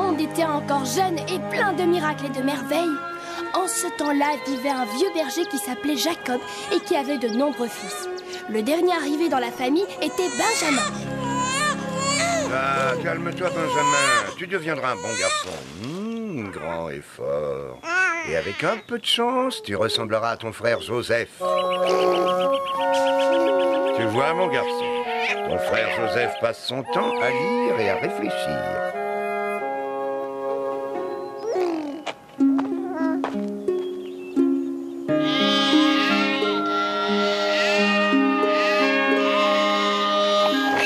monde était encore jeune et plein de miracles et de merveilles, en ce temps-là vivait un vieux berger qui s'appelait Jacob et qui avait de nombreux fils. Le dernier arrivé dans la famille était Benjamin. Ah, calme-toi, Benjamin. Tu deviendras un bon garçon. Grand et fort. Et avec un peu de chance, tu ressembleras à ton frère Joseph. Tu vois, mon garçon, ton frère Joseph passe son temps à lire et à réfléchir.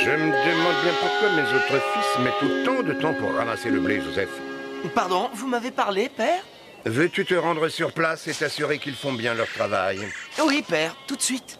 Je me demande bien pourquoi mes autres fils mettent autant de temps pour ramasser le blé, Joseph. Pardon, vous m'avez parlé, père? Veux-tu te rendre sur place et t'assurer qu'ils font bien leur travail? Oui, père, tout de suite.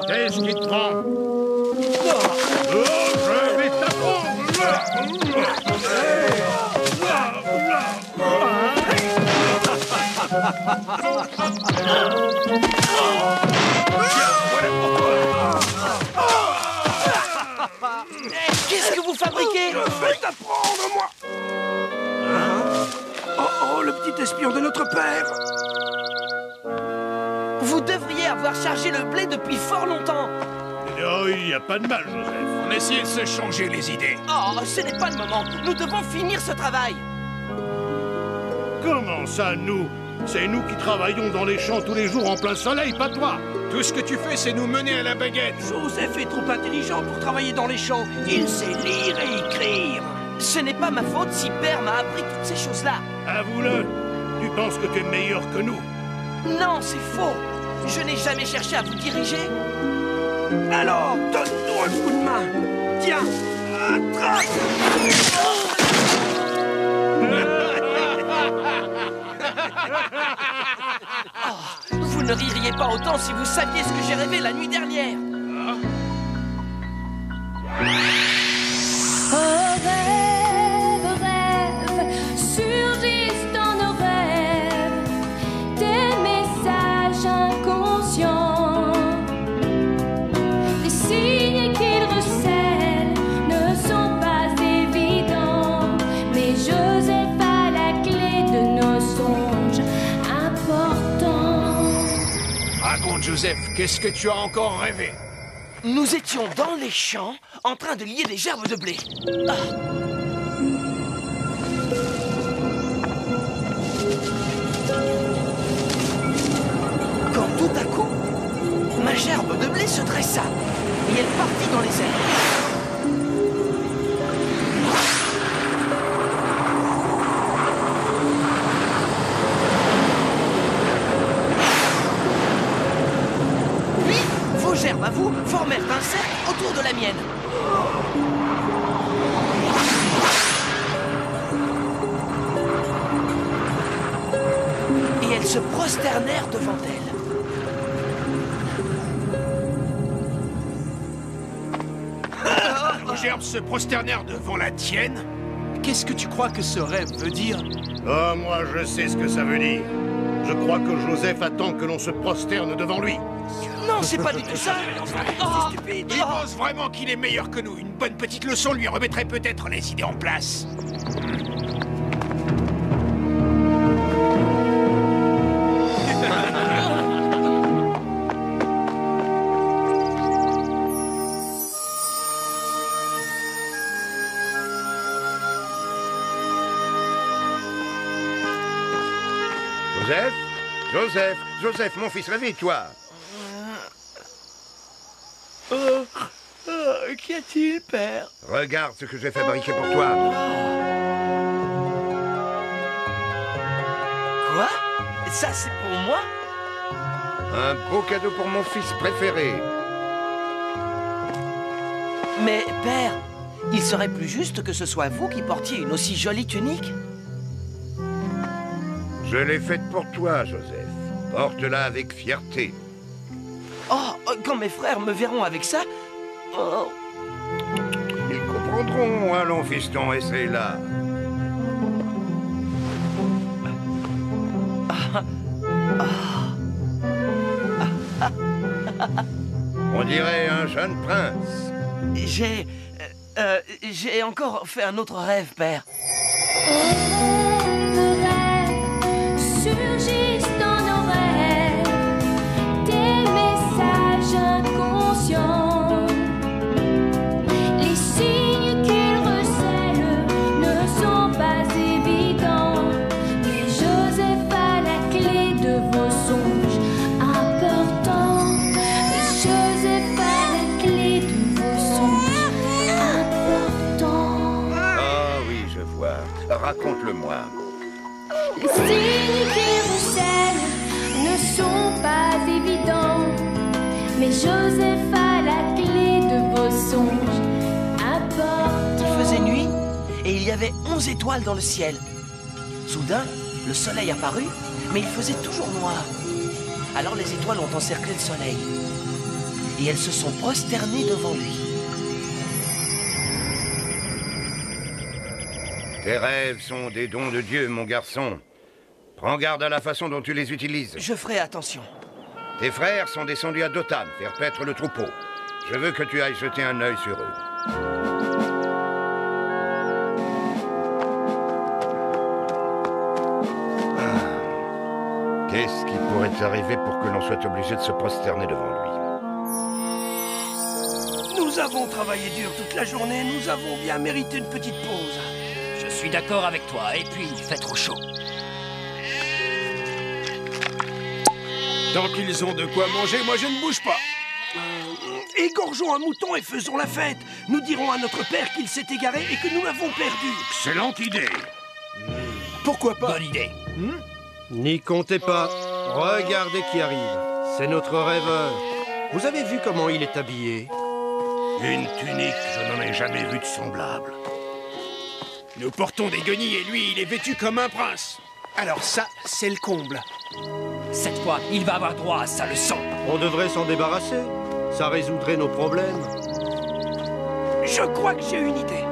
Qu'est-ce qui te prend? Je vais Qu'est-ce que vous fabriquez? Je vais t'apprendre, moi. Oh, le petit espion de notre père. Vous devriez avoir chargé le blé depuis fort longtemps. Oh, il n'y a pas de mal, Joseph. On essaie de se changer les idées. Oh, ce n'est pas le moment. Nous devons finir ce travail. Comment ça, nous? C'est nous qui travaillons dans les champs tous les jours en plein soleil, pas toi. Tout ce que tu fais, c'est nous mener à la baguette. Joseph est trop intelligent pour travailler dans les champs. Il sait lire et écrire. Ce n'est pas ma faute si père m'a appris toutes ces choses-là. Avoue-le. Tu penses que tu es meilleur que nous? Non, c'est faux. Je n'ai jamais cherché à vous diriger. Alors, donne-nous un coup de main. Tiens, attrape. Oh, vous ne ririez pas autant si vous saviez ce que j'ai rêvé la nuit dernière. Oh, rêve, rêve, surgissent dans nos rêves des messages inconscients. Les signes qu'ils recèlent ne sont pas évidents, mais Joseph a la clé de nos songes importants. Raconte, Joseph, qu'est-ce que tu as encore rêvé? Nous étions dans les champs en train de lier des gerbes de blé. Ah. Quand tout à coup, ma gerbe de blé se dressa et elle partit dans les airs. Puis, vos gerbes à vous formèrent un cercle autour de la mienne. Et elles se prosternèrent devant elle. Nos gerbes se prosternèrent devant la tienne? Qu'est-ce que tu crois que ce rêve veut dire? Oh, moi, je sais ce que ça veut dire. Je crois que Joseph attend que l'on se prosterne devant lui. Non, c'est pas du tout ça. Oh, Il pense vraiment qu'il est meilleur que nous. Une bonne petite leçon lui remettrait peut-être les idées en place. Joseph? Joseph? Joseph, mon fils, réveille-toi. Qu'y a-t-il, père? Regarde ce que j'ai fabriqué pour toi. Quoi? Ça, c'est pour moi? Un beau cadeau pour mon fils préféré. Mais, père, il serait plus juste que ce soit vous qui portiez une aussi jolie tunique. Je l'ai faite pour toi, Joseph. Porte-la avec fierté. Oh, quand mes frères me verront avec ça... Oh. Ils comprendront. Allons, fiston, essaye-la. On dirait un jeune prince. J'ai encore fait un autre rêve, père. Surgissent dans nos rêves des messages inconscients. Les signes qu'ils recèlent ne sont pas évidents. Mais Joseph a la clé de vos songes importants. Joseph a la clé de vos songes importants. Ah oui, je vois. Raconte-le-moi. Les signes qu'ils recèlent ne sont pas évidents, mais Joseph a la clé de vos songes importants. Il faisait nuit et il y avait 11 étoiles dans le ciel. Soudain, le soleil apparut, mais il faisait toujours noir. Alors les étoiles ont encerclé le soleil et elles se sont prosternées devant lui. Tes rêves sont des dons de Dieu, mon garçon. Prends garde à la façon dont tu les utilises. Je ferai attention. Tes frères sont descendus à Dothan, faire paître le troupeau. Je veux que tu ailles jeter un œil sur eux. Qu'est-ce qui pourrait arriver pour que l'on soit obligé de se prosterner devant lui? Nous avons travaillé dur toute la journée, nous avons bien mérité une petite pause. Je suis d'accord avec toi, et puis il fait trop chaud. Tant qu'ils ont de quoi manger, moi je ne bouge pas. Égorgeons un mouton et faisons la fête. Nous dirons à notre père qu'il s'est égaré et que nous l'avons perdu. Excellente idée. Pourquoi pas? Bonne idée. N'y comptez pas. Regardez qui arrive. C'est notre rêveur. Vous avez vu comment il est habillé? Une tunique, je n'en ai jamais vu de semblable. Nous portons des guenilles et lui, il est vêtu comme un prince. Alors ça, c'est le comble. Cette fois, il va avoir droit à sa leçon. On devrait s'en débarrasser. Ça résoudrait nos problèmes. Je crois que j'ai une idée.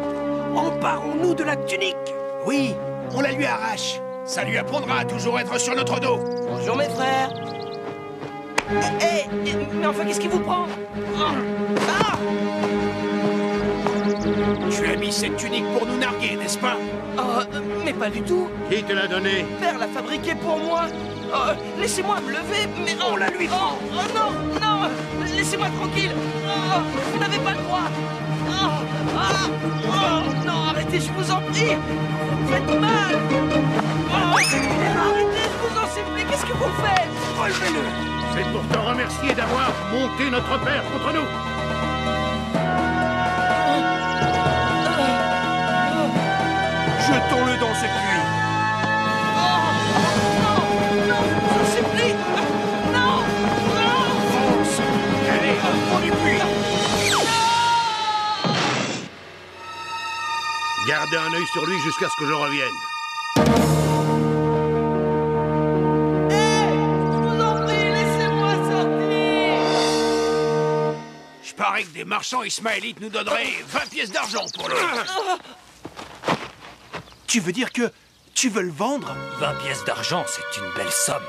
Emparons-nous de la tunique. Oui, on la lui arrache. Ça lui apprendra à toujours être sur notre dos. Bonjour mes frères. Mais enfin, qu'est-ce qui vous prend? Ah! Tu as mis cette tunique pour nous narguer, n'est-ce pas? Oh, mais pas du tout. Qui te l'a donné? Père l'a fabriqué pour moi. Oh, laissez-moi me lever, mais... On la lui prend. Oh non, non. Laissez-moi tranquille. Oh, vous n'avez pas le droit. Oh, non, arrêtez, je vous en prie. Vous me faites mal. Oh, arrêtez, je vous en supplie. Qu'est-ce que vous faites? Relevez-le. C'est pour te remercier d'avoir monté notre père contre nous. Jetons-le dans ce puits. Non, je vous en supplie. Non, non. Fonce. Allez, au fond du puits. Gardez un œil sur lui jusqu'à ce que je revienne. Je parie que des marchands ismaélites nous donneraient 20 pièces d'argent pour lui. Tu veux dire que tu veux le vendre? 20 pièces d'argent, c'est une belle somme.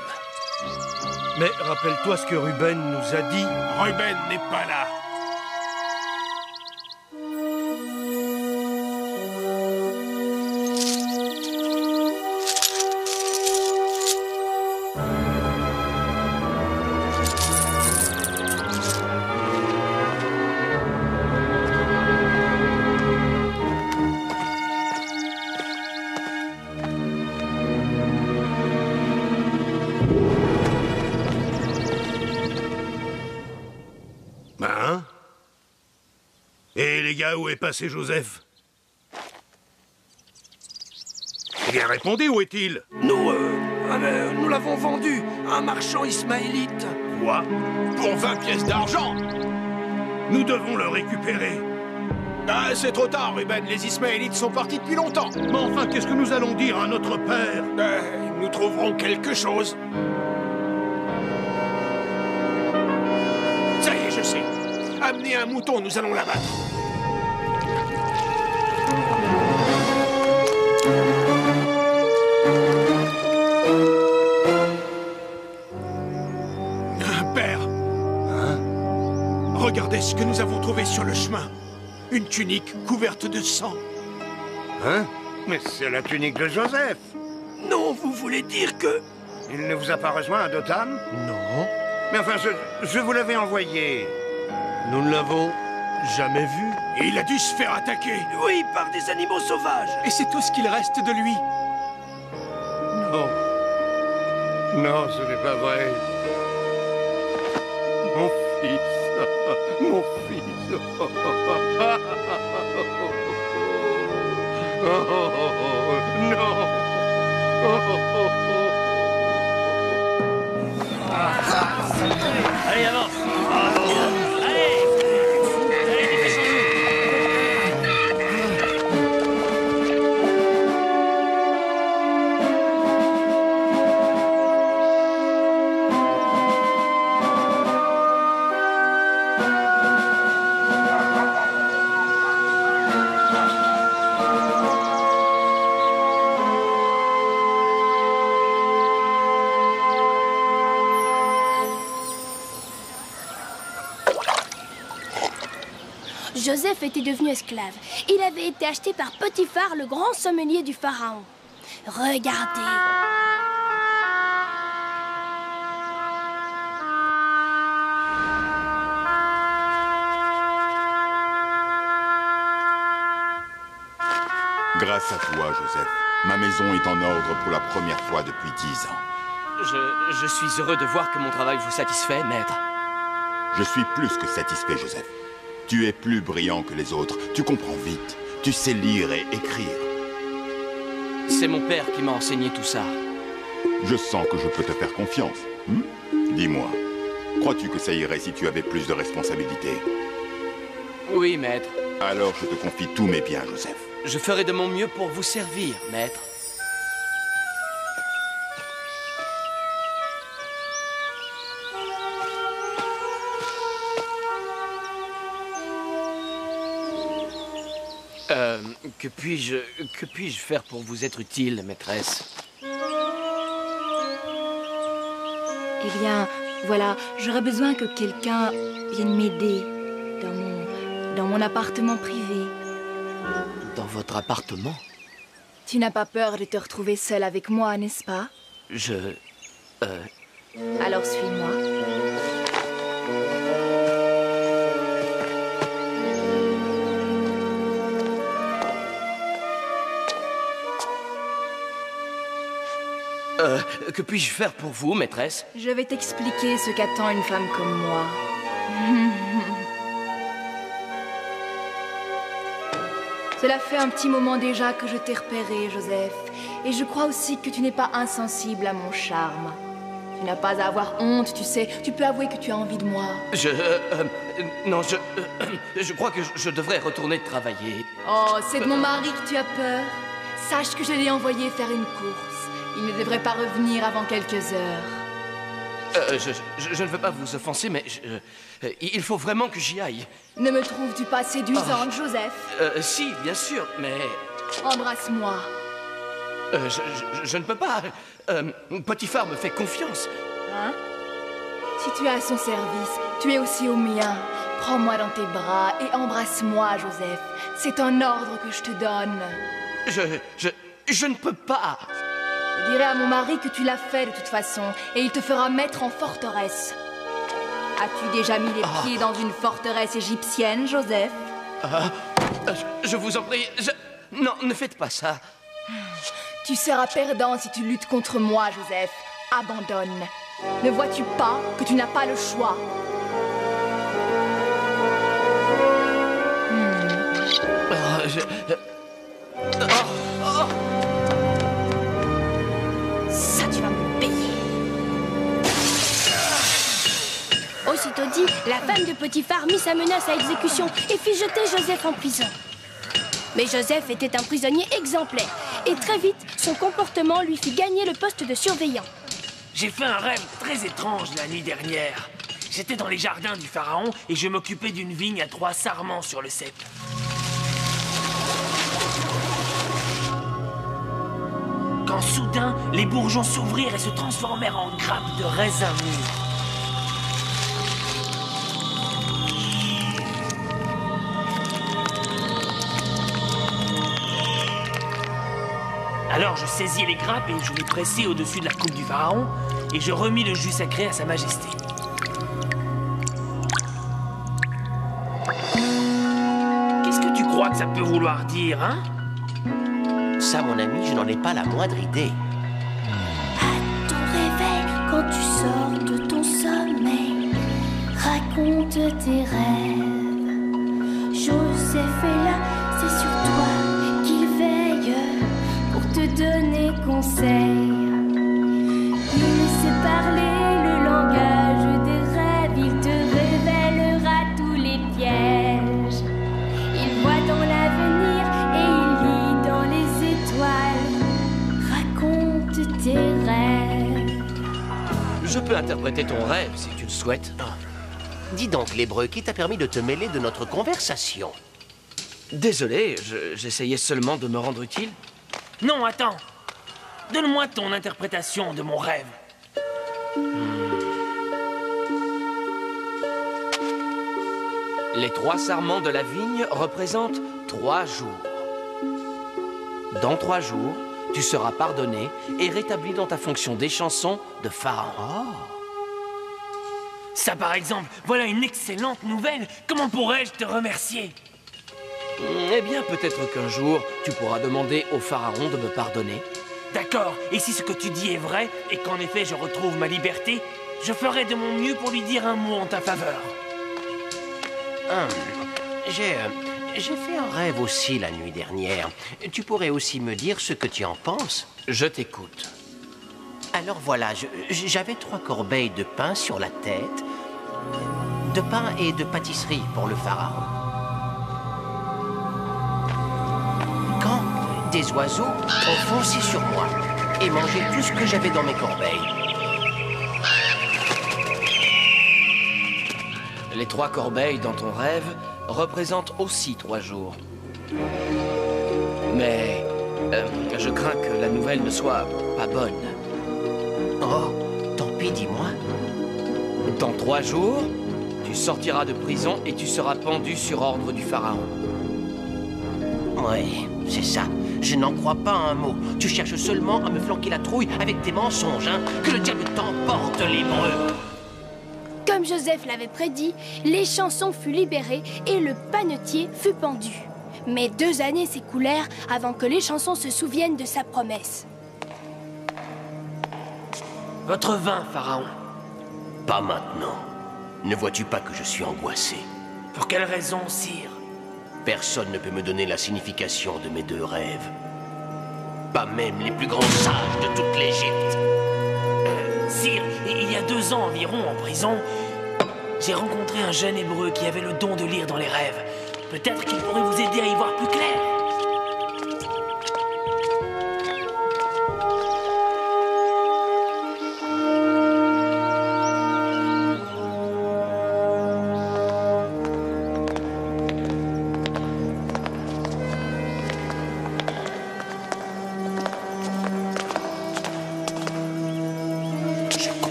Mais rappelle-toi ce que Ruben nous a dit. Ruben n'est pas là. Hein? Et les gars, où est passé Joseph? Eh bien, répondez, où est-il? Nous l'avons vendu à un marchand ismaélite. Quoi? Pour 20 pièces d'argent? Nous devons le récupérer. Ah, c'est trop tard, Ruben. Les Ismaélites sont partis depuis longtemps. Mais enfin, qu'est-ce que nous allons dire à notre père? Nous trouverons quelque chose. Amenez un mouton, nous allons l'abattre. Père. Hein? Regardez ce que nous avons trouvé sur le chemin. Une tunique couverte de sang. Hein? Mais c'est la tunique de Joseph. Non, vous voulez dire que... Il ne vous a pas rejoint à Dotham? Non, Mais enfin, je vous l'avais envoyé. nous ne l'avons jamais vu. Et il a dû se faire attaquer. Oui, par des animaux sauvages. Et c'est tout ce qu'il reste de lui. Non. Non, ce n'est pas vrai. Mon fils. Mon fils. Oh, non. Allez, avance. Allez. Joseph était devenu esclave. Il avait été acheté par Potiphar, le grand sommelier du pharaon. Regardez. Grâce à toi, Joseph, ma maison est en ordre pour la première fois depuis 10 ans. Je suis heureux de voir que mon travail vous satisfait, maître. Je suis plus que satisfait, Joseph. Tu es plus brillant que les autres, tu comprends vite, tu sais lire et écrire. C'est mon père qui m'a enseigné tout ça. Je sens que je peux te faire confiance. Dis-moi, crois-tu que ça irait si tu avais plus de responsabilités? Oui, maître. Alors je te confie tous mes biens, Joseph. Je ferai de mon mieux pour vous servir, maître. Que puis-je faire pour vous être utile, maîtresse? Eh bien, voilà, j'aurais besoin que quelqu'un vienne m'aider dans mon appartement privé. Dans votre appartement? Tu n'as pas peur de te retrouver seule avec moi, n'est-ce pas? Alors suis-moi. Que puis-je faire pour vous, maîtresse? Je vais t'expliquer ce qu'attend une femme comme moi. Cela fait un petit moment déjà que je t'ai repéré, Joseph. Et je crois aussi que tu n'es pas insensible à mon charme. Tu n'as pas à avoir honte, tu sais. Tu peux avouer que tu as envie de moi. Non, je crois que je devrais retourner travailler. Oh, c'est de mon mari que tu as peur. Sache que je l'ai envoyé faire une course. Il ne devrait pas revenir avant quelques heures. Je ne veux pas vous offenser, mais il faut vraiment que j'y aille. Ne me trouves-tu pas séduisante, Joseph? Si, bien sûr, mais... Embrasse-moi. Je ne peux pas. Potiphar me fait confiance. Hein? Si tu es à son service, tu es aussi au mien. Prends-moi dans tes bras et embrasse-moi, Joseph. C'est un ordre que je te donne. Je ne peux pas. Je dirai à mon mari que tu l'as fait de toute façon, et il te fera mettre en forteresse. As-tu déjà mis les pieds dans une forteresse égyptienne, Joseph? Je vous en prie, non, ne faites pas ça. Tu seras perdant si tu luttes contre moi, Joseph. Abandonne. Ne vois-tu pas que tu n'as pas le choix? Ça, tu vas me payer. Aussitôt dit, la femme de Potiphar mit sa menace à exécution et fit jeter Joseph en prison. Mais Joseph était un prisonnier exemplaire et très vite, son comportement lui fit gagner le poste de surveillant. J'ai fait un rêve très étrange la nuit dernière. J'étais dans les jardins du pharaon et je m'occupais d'une vigne à 3 sarments sur le cep. Quand soudain, les bourgeons s'ouvrirent et se transformèrent en grappes de raisins mûrs. Alors je saisis les grappes et je les pressai au-dessus de la coupe du pharaon et je remis le jus sacré à sa majesté. Qu'est-ce que tu crois que ça peut vouloir dire, hein? Ça, mon ami, je n'en ai pas la moindre idée. À ton réveil, quand tu sors de ton sommeil, raconte tes rêves. Joseph est là, c'est sur toi qu'il veille pour te donner conseil. Il sait parler le langage des rêves, il te révélera tous les pièges. Il voit dans l'avenir et il lit dans les étoiles. Raconte tes rêves. Je peux interpréter ton rêve si tu le souhaites. Dis donc, l'hébreu, qui t'a permis de te mêler de notre conversation? Désolé, j'essayais seulement de me rendre utile. Non, attends. Donne-moi ton interprétation de mon rêve. Les 3 sarments de la vigne représentent 3 jours. Dans 3 jours, tu seras pardonné et rétabli dans ta fonction d'échanson de pharaon. Ça, par exemple, voilà une excellente nouvelle. Comment pourrais-je te remercier? Eh bien, peut-être qu'un jour, tu pourras demander au pharaon de me pardonner. D'accord, et si ce que tu dis est vrai, et qu'en effet je retrouve ma liberté, je ferai de mon mieux pour lui dire un mot en ta faveur. J'ai fait un rêve aussi la nuit dernière. Tu pourrais aussi me dire ce que tu en penses? Je t'écoute. Alors voilà, j'avais 3 corbeilles de pain sur la tête. De pain et de pâtisserie pour le pharaon. Quand des oiseaux ont foncé sur moi et mangé tout ce que j'avais dans mes corbeilles. Les 3 corbeilles dans ton rêve représentent aussi 3 jours. Mais je crains que la nouvelle ne soit pas bonne. Oh, tant pis, dis-moi. Dans 3 jours, tu sortiras de prison et tu seras pendu sur ordre du pharaon. Oui, c'est ça. Je n'en crois pas un mot. Tu cherches seulement à me flanquer la trouille avec tes mensonges, hein? Que le diable t'emporte, l'hébreu! Comme Joseph l'avait prédit, l'échanson fut libéré et le panetier fut pendu. Mais 2 années s'écoulèrent avant que l'échanson se souvienne de sa promesse. Votre vin, pharaon. Pas maintenant. Ne vois-tu pas que je suis angoissé? Pour quelle raison, sire? Personne ne peut me donner la signification de mes 2 rêves. Pas même les plus grands sages de toute l'Égypte. Sire, il y a 2 ans environ, en prison, j'ai rencontré un jeune hébreu qui avait le don de lire dans les rêves. Peut-être qu'il pourrait vous aider à y voir plus clair.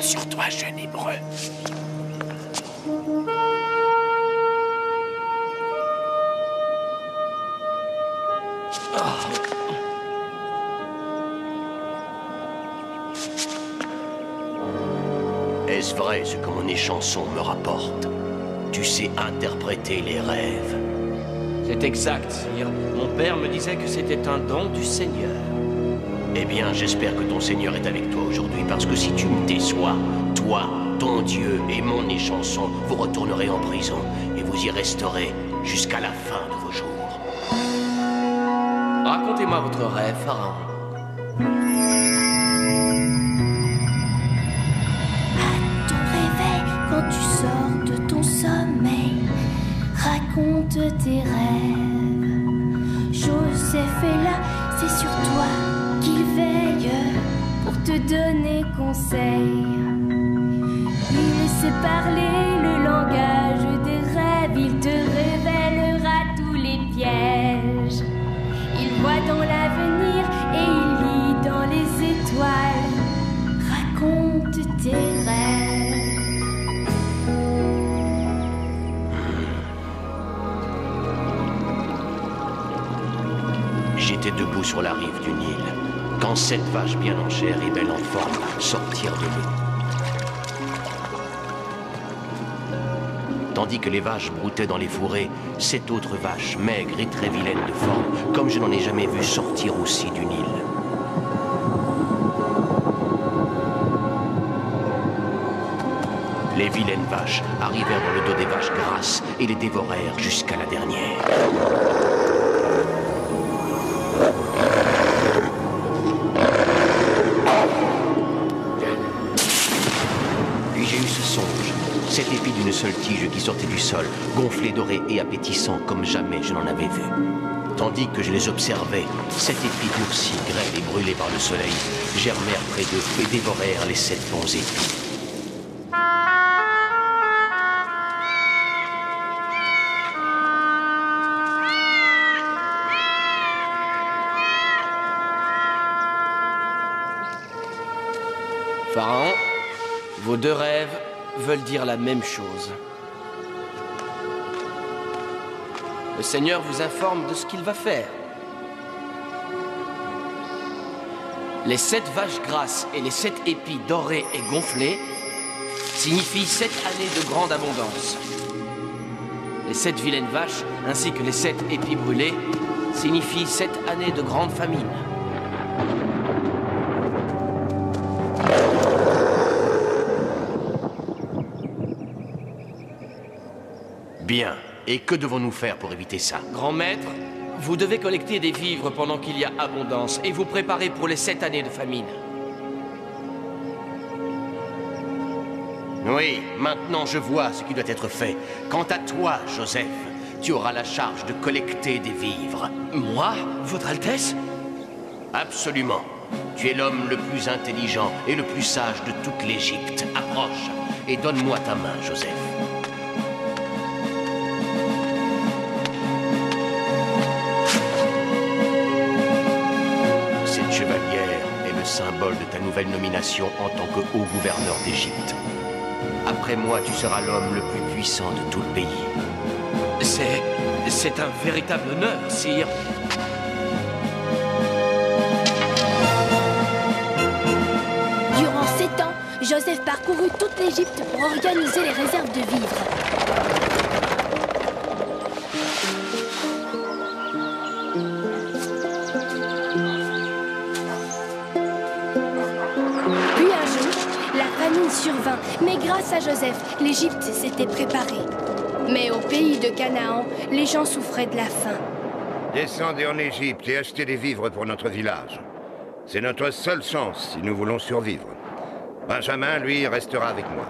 Sur toi, jeune hébreu. Est-ce vrai ce que mon échanson me rapporte? Tu sais interpréter les rêves. C'est exact, sire. Mon père me disait que c'était un don du Seigneur. Eh bien, j'espère que ton Seigneur est avec toi aujourd'hui, parce que si tu me déçois, toi, ton Dieu et mon échanson, vous retournerez en prison et vous y resterez jusqu'à la fin de vos jours. Racontez-moi votre rêve, pharaon. À ton réveil, quand tu sors de ton sommeil, raconte tes rêves. Joseph est là, c'est sur toi qu'il veille pour te donner conseil. Il sait parler le langage des rêves, il te révélera tous les pièges. Il voit dans l'avenir et il lit dans les étoiles. Raconte tes rêves. J'étais debout sur la rive du Nil, quand 7 vaches bien en chair et belles en forme sortirent de l'eau. Tandis que les vaches broutaient dans les fourrés, 7 autres vaches, maigres et très vilaines de forme, comme je n'en ai jamais vu sortir aussi du Nil. Les vilaines vaches arrivèrent dans le dos des vaches grasses et les dévorèrent jusqu'à la dernière. Puis j'ai eu ce songe, cet épi d'une seule tige qui sortait du sol, gonflé, doré et appétissant comme jamais je n'en avais vu. Tandis que je les observais, cet épi durci, grêle et brûlé par le soleil, germèrent près d'eux et dévorèrent les 7 bons épis. Pharaon, vos 2 rêves veulent dire la même chose. Le Seigneur vous informe de ce qu'il va faire. Les 7 vaches grasses et les 7 épis dorés et gonflés signifient 7 années de grande abondance. Les 7 vilaines vaches, ainsi que les 7 épis brûlés, signifient 7 années de grande famine. Bien. Et que devons-nous faire pour éviter ça? Grand maître, vous devez collecter des vivres pendant qu'il y a abondance et vous préparer pour les 7 années de famine. Oui, maintenant je vois ce qui doit être fait. Quant à toi, Joseph, tu auras la charge de collecter des vivres. Moi, Votre Altesse? Absolument. Tu es l'homme le plus intelligent et le plus sage de toute l'Égypte. Approche et donne-moi ta main, Joseph. Symbole de ta nouvelle nomination en tant que haut gouverneur d'Égypte. Après moi, tu seras l'homme le plus puissant de tout le pays. C'est un véritable honneur, sire. Durant 7 ans, Joseph parcourut toute l'Égypte pour organiser les réserves de vivres. Survint, mais grâce à Joseph, l'Égypte s'était préparée. Mais au pays de Canaan, les gens souffraient de la faim. Descendez en Égypte et achetez des vivres pour notre village. C'est notre seule chance si nous voulons survivre. Benjamin, lui, restera avec moi.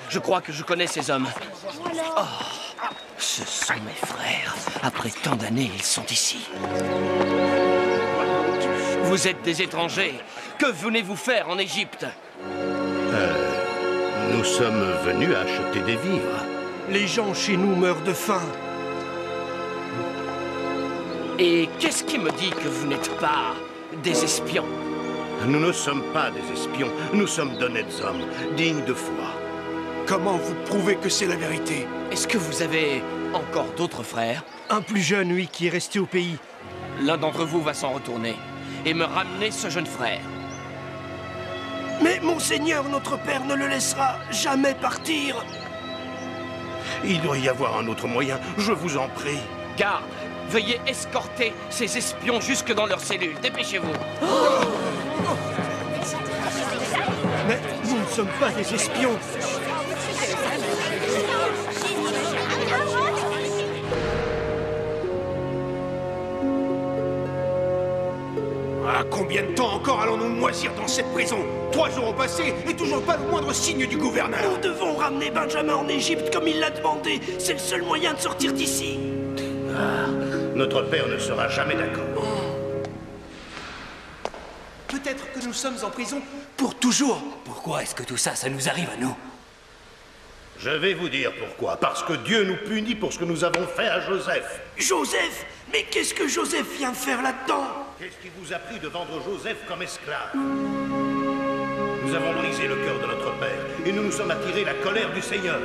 Je crois que je connais ces hommes. Oh, ce sont mes frères. Après tant d'années, ils sont ici. Vous êtes des étrangers. Que venez-vous faire en Égypte? Nous sommes venus acheter des vivres. Les gens chez nous meurent de faim. Et qu'est-ce qui me dit que vous n'êtes pas des espions? Nous ne sommes pas des espions. Nous sommes d'honnêtes hommes, dignes de foi. Comment vous prouvez que c'est la vérité? Est-ce que vous avez encore d'autres frères? Un plus jeune, oui, qui est resté au pays. L'un d'entre vous va s'en retourner et me ramener ce jeune frère. Mais monseigneur, notre père ne le laissera jamais partir. Il doit y avoir un autre moyen, je vous en prie. Garde, veuillez escorter ces espions jusque dans leur cellule. Dépêchez-vous. Mais nous ne sommes pas des espions. À combien de temps encore allons-nous moisir dans cette prison? 3 jours ont passé et toujours pas le moindre signe du gouverneur. Nous devons ramener Benjamin en Égypte comme il l'a demandé. C'est le seul moyen de sortir d'ici. Notre père ne sera jamais d'accord. Peut-être que nous sommes en prison pour toujours. Pourquoi est-ce que tout ça, ça nous arrive à nous? Je vais vous dire pourquoi. Parce que Dieu nous punit pour ce que nous avons fait à Joseph. Joseph? Mais qu'est-ce que Joseph vient de faire là-dedans? Qu'est-ce qui vous a pris de vendre Joseph comme esclave? Nous avons brisé le cœur de notre père et nous nous sommes attirés la colère du Seigneur.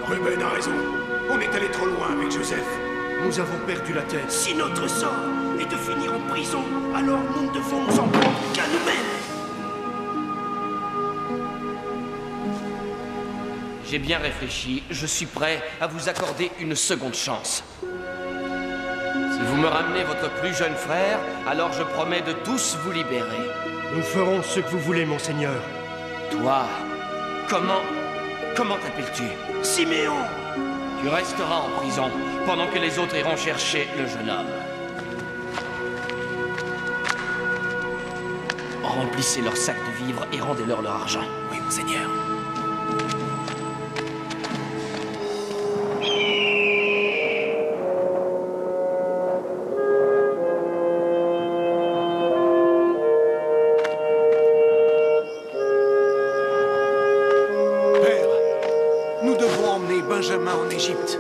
Ruben a raison. On est allé trop loin avec Joseph. Nous avons perdu la tête. Si notre sort est de finir en prison, alors nous ne devons nous en prendre qu'à nous-mêmes. J'ai bien réfléchi. Je suis prêt à vous accorder une seconde chance. Si vous me ramenez votre plus jeune frère, alors je promets de tous vous libérer. Nous ferons ce que vous voulez, monseigneur. Toi, comment t'appelles-tu? Siméon. Tu resteras en prison pendant que les autres iront chercher le jeune homme. Remplissez leurs sacs de vivres et rendez-leur leur argent. Oui, monseigneur. Benjamin en Égypte.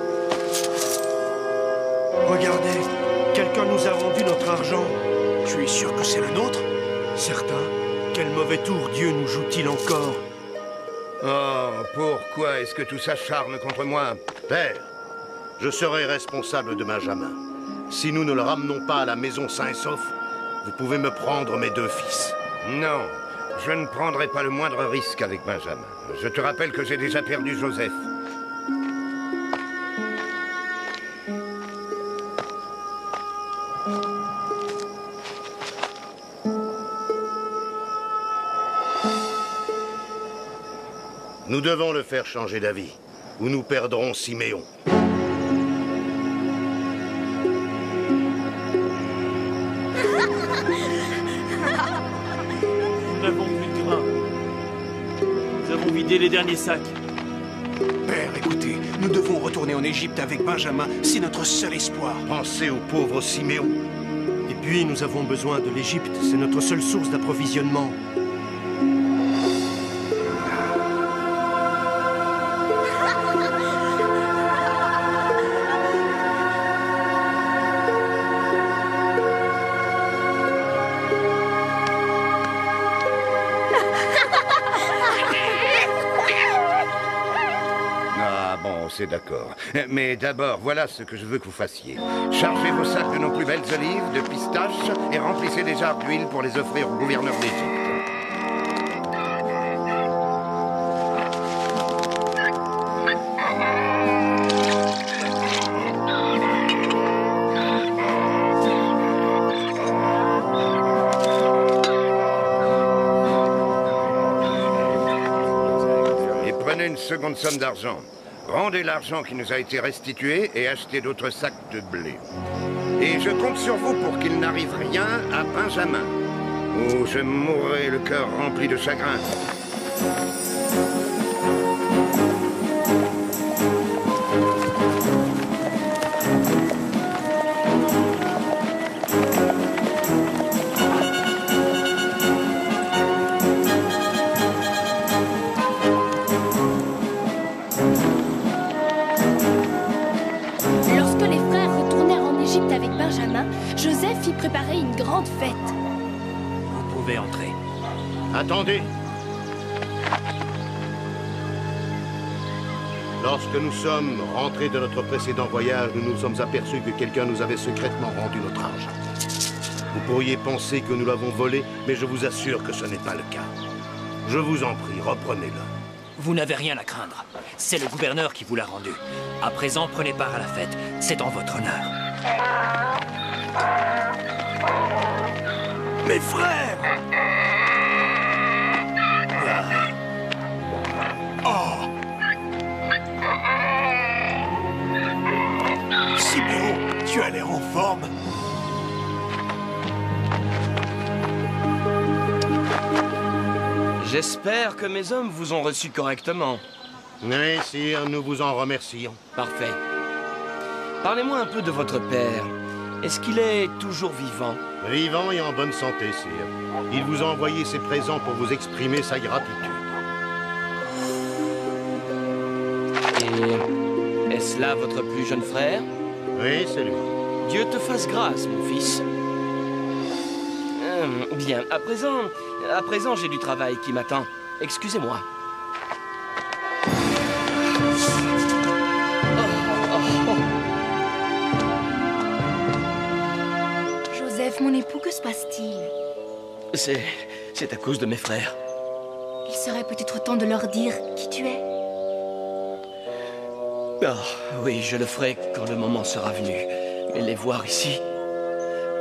Regardez, quelqu'un nous a rendu notre argent. Tu es sûr que c'est le nôtre? Certain. Quel mauvais tour Dieu nous joue-t-il encore? Oh, pourquoi est-ce que tout ça charme contre moi? Père, je serai responsable de Benjamin. Si nous ne le ramenons pas à la maison sain et sauf, vous pouvez me prendre mes 2 fils. Non, je ne prendrai pas le moindre risque avec Benjamin. Je te rappelle que j'ai déjà perdu Joseph. Nous devons le faire changer d'avis, ou nous perdrons Siméon. Nous n'avons plus de grain. Nous avons vidé les derniers sacs. Père, écoutez, nous devons retourner en Égypte avec Benjamin. C'est notre seul espoir. Pensez au pauvre Siméon. Et puis, nous avons besoin de l'Égypte. C'est notre seule source d'approvisionnement. C'est d'accord. Mais d'abord, voilà ce que je veux que vous fassiez. Chargez vos sacs de nos plus belles olives, de pistaches, et remplissez des jarres d'huile pour les offrir au gouverneur d'Égypte. Et prenez une seconde somme d'argent. Rendez l'argent qui nous a été restitué et achetez d'autres sacs de blé. Et je compte sur vous pour qu'il n'arrive rien à Benjamin, ou je mourrai le cœur rempli de chagrin. Joseph y préparait une grande fête. Vous pouvez entrer. Attendez. Lorsque nous sommes rentrés de notre précédent voyage, nous nous sommes aperçus que quelqu'un nous avait secrètement rendu notre argent. Vous pourriez penser que nous l'avons volé, mais je vous assure que ce n'est pas le cas. Je vous en prie, reprenez-le. Vous n'avez rien à craindre. C'est le gouverneur qui vous l'a rendu. À présent, prenez part à la fête. C'est en votre honneur. Mes frères! Oh! Siméon, tu as l'air en forme. J'espère que mes hommes vous ont reçu correctement. Oui, sire, nous vous en remercions. Parfait. Parlez-moi un peu de votre père. Est-ce qu'il est toujours vivant? Vivant et en bonne santé, sire. Il vous a envoyé ses présents pour vous exprimer sa gratitude. Et est-ce là votre plus jeune frère? Oui, c'est lui. Dieu te fasse grâce, mon fils. Bien, à présent j'ai du travail qui m'attend. Excusez-moi. Joseph, mon époux, que se passe-t-il? C'est à cause de mes frères. Il serait peut-être temps de leur dire qui tu es. Oh, oui, je le ferai quand le moment sera venu. Mais les voir ici,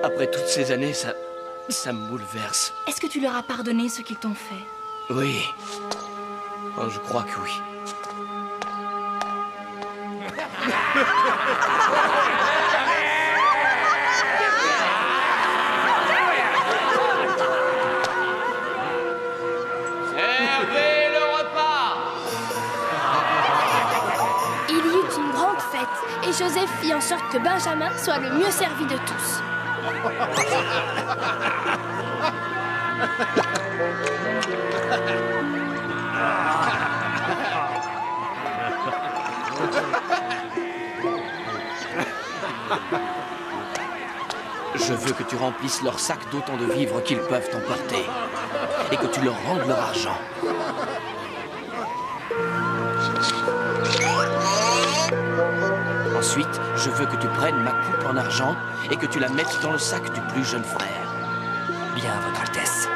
après toutes ces années, ça me bouleverse. Est-ce que tu leur as pardonné ce qu'ils t'ont fait? Oui. Oh, je crois que oui. Servez le repas! Il y eut une grande fête, et Joseph fit en sorte que Benjamin soit le mieux servi de tous. Je veux que tu remplisses leur sac d'autant de vivres qu'ils peuvent emporter. Et que tu leur rendes leur argent. Ensuite, je veux que tu prennes ma coupe en argent et que tu la mettes dans le sac du plus jeune frère. Bien, Votre Altesse.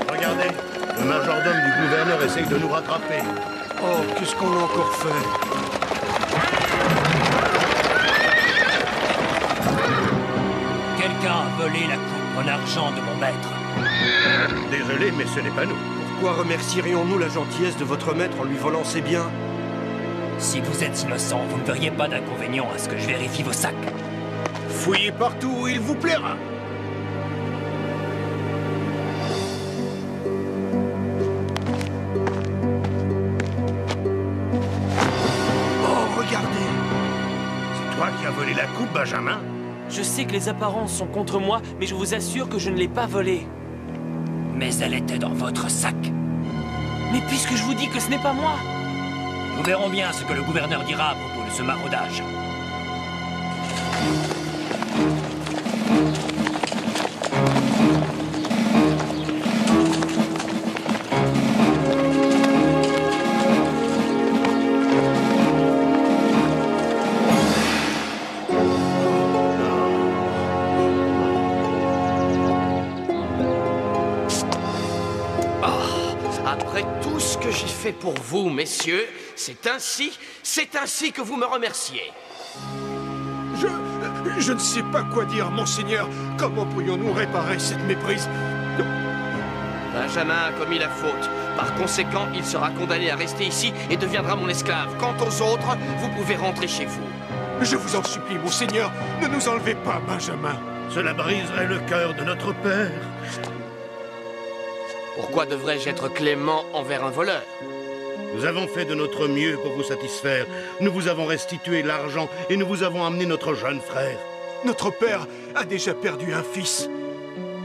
Regardez, le majordome du gouverneur essaye de nous rattraper. Oh, qu'est-ce qu'on a encore fait? Quelqu'un a volé la coupe en argent de mon maître. Désolé, mais ce n'est pas nous. Pourquoi remercierions-nous la gentillesse de votre maître en lui volant ses biens? Si vous êtes innocent, vous ne verriez pas d'inconvénient à ce que je vérifie vos sacs. Fouillez partout où il vous plaira. Oh, regardez! C'est toi qui as volé la coupe, Benjamin? Je sais que les apparences sont contre moi, mais je vous assure que je ne l'ai pas volée. Mais elle était dans votre sac. Mais puisque je vous dis que ce n'est pas moi, nous verrons bien ce que le gouverneur dira à propos de ce maraudage. Après tout ce que j'ai fait pour vous, messieurs, c'est ainsi que vous me remerciez. Je ne sais pas quoi dire, monseigneur. Comment pourrions-nous réparer cette méprise? Benjamin a commis la faute. Par conséquent, il sera condamné à rester ici et deviendra mon esclave. Quant aux autres, vous pouvez rentrer chez vous. Je vous en supplie, monseigneur, ne nous enlevez pas, Benjamin. Cela briserait le cœur de notre père. Pourquoi devrais-je être clément envers un voleur? Nous avons fait de notre mieux pour vous satisfaire. Nous vous avons restitué l'argent et nous vous avons amené notre jeune frère. Notre père a déjà perdu un fils.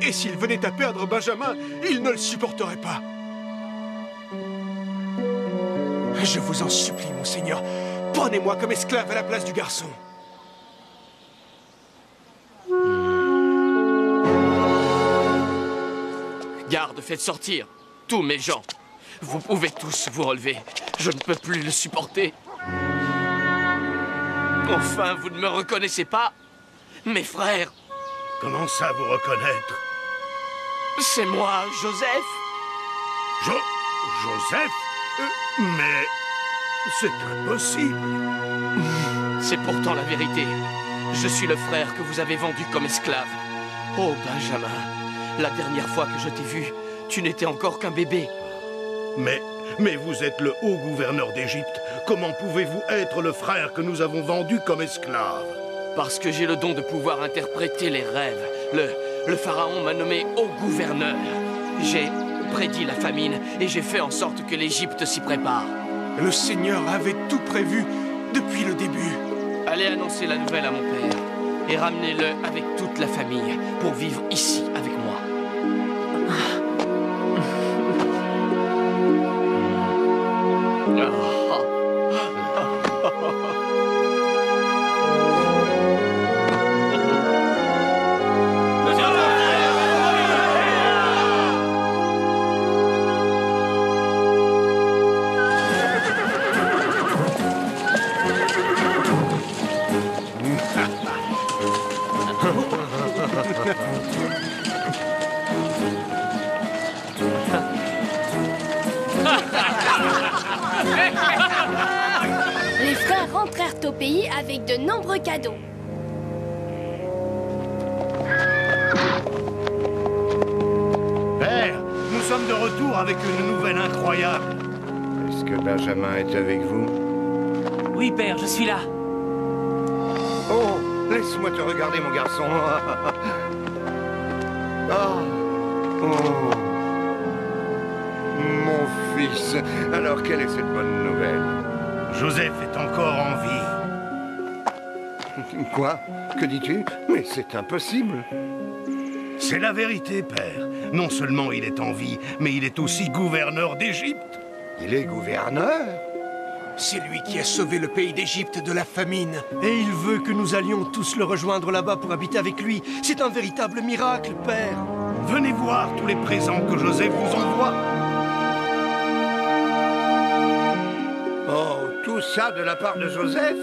Et s'il venait à perdre Benjamin, il ne le supporterait pas. Je vous en supplie, mon seigneur, prenez-moi comme esclave à la place du garçon. Garde, faites sortir tous mes gens. Vous pouvez tous vous relever. Je ne peux plus le supporter. Enfin, vous ne me reconnaissez pas? Mes frères. Comment ça, vous reconnaître? C'est moi, Joseph. Joseph? Mais c'est impossible. C'est pourtant la vérité. Je suis le frère que vous avez vendu comme esclave. Oh, Benjamin, la dernière fois que je t'ai vu, tu n'étais encore qu'un bébé. Mais vous êtes le haut gouverneur d'Égypte. Comment pouvez-vous être le frère que nous avons vendu comme esclave? Parce que j'ai le don de pouvoir interpréter les rêves. Le pharaon m'a nommé haut gouverneur. J'ai prédit la famine et j'ai fait en sorte que l'Égypte s'y prépare. Le Seigneur avait tout prévu depuis le début. Allez annoncer la nouvelle à mon père et ramenez-le avec toute la famille pour vivre ici avec moi. Les frères rentrèrent au pays avec de nombreux cadeaux. Père, nous sommes de retour avec une nouvelle incroyable. Est-ce que Benjamin est avec vous? Oui, père, je suis là. Oh, laisse-moi te regarder, mon garçon. Oh, mon fils. Alors, quelle est cette bonne nouvelle? Joseph est encore en vie. Quoi? Que dis-tu? Mais c'est impossible. C'est la vérité, père. Non seulement il est en vie, mais il est aussi gouverneur d'Égypte. Il est gouverneur? C'est lui qui a sauvé le pays d'Égypte de la famine. Et il veut que nous allions tous le rejoindre là-bas pour habiter avec lui. C'est un véritable miracle, père. Venez voir tous les présents que Joseph vous envoie. Oh, tout ça de la part de Joseph?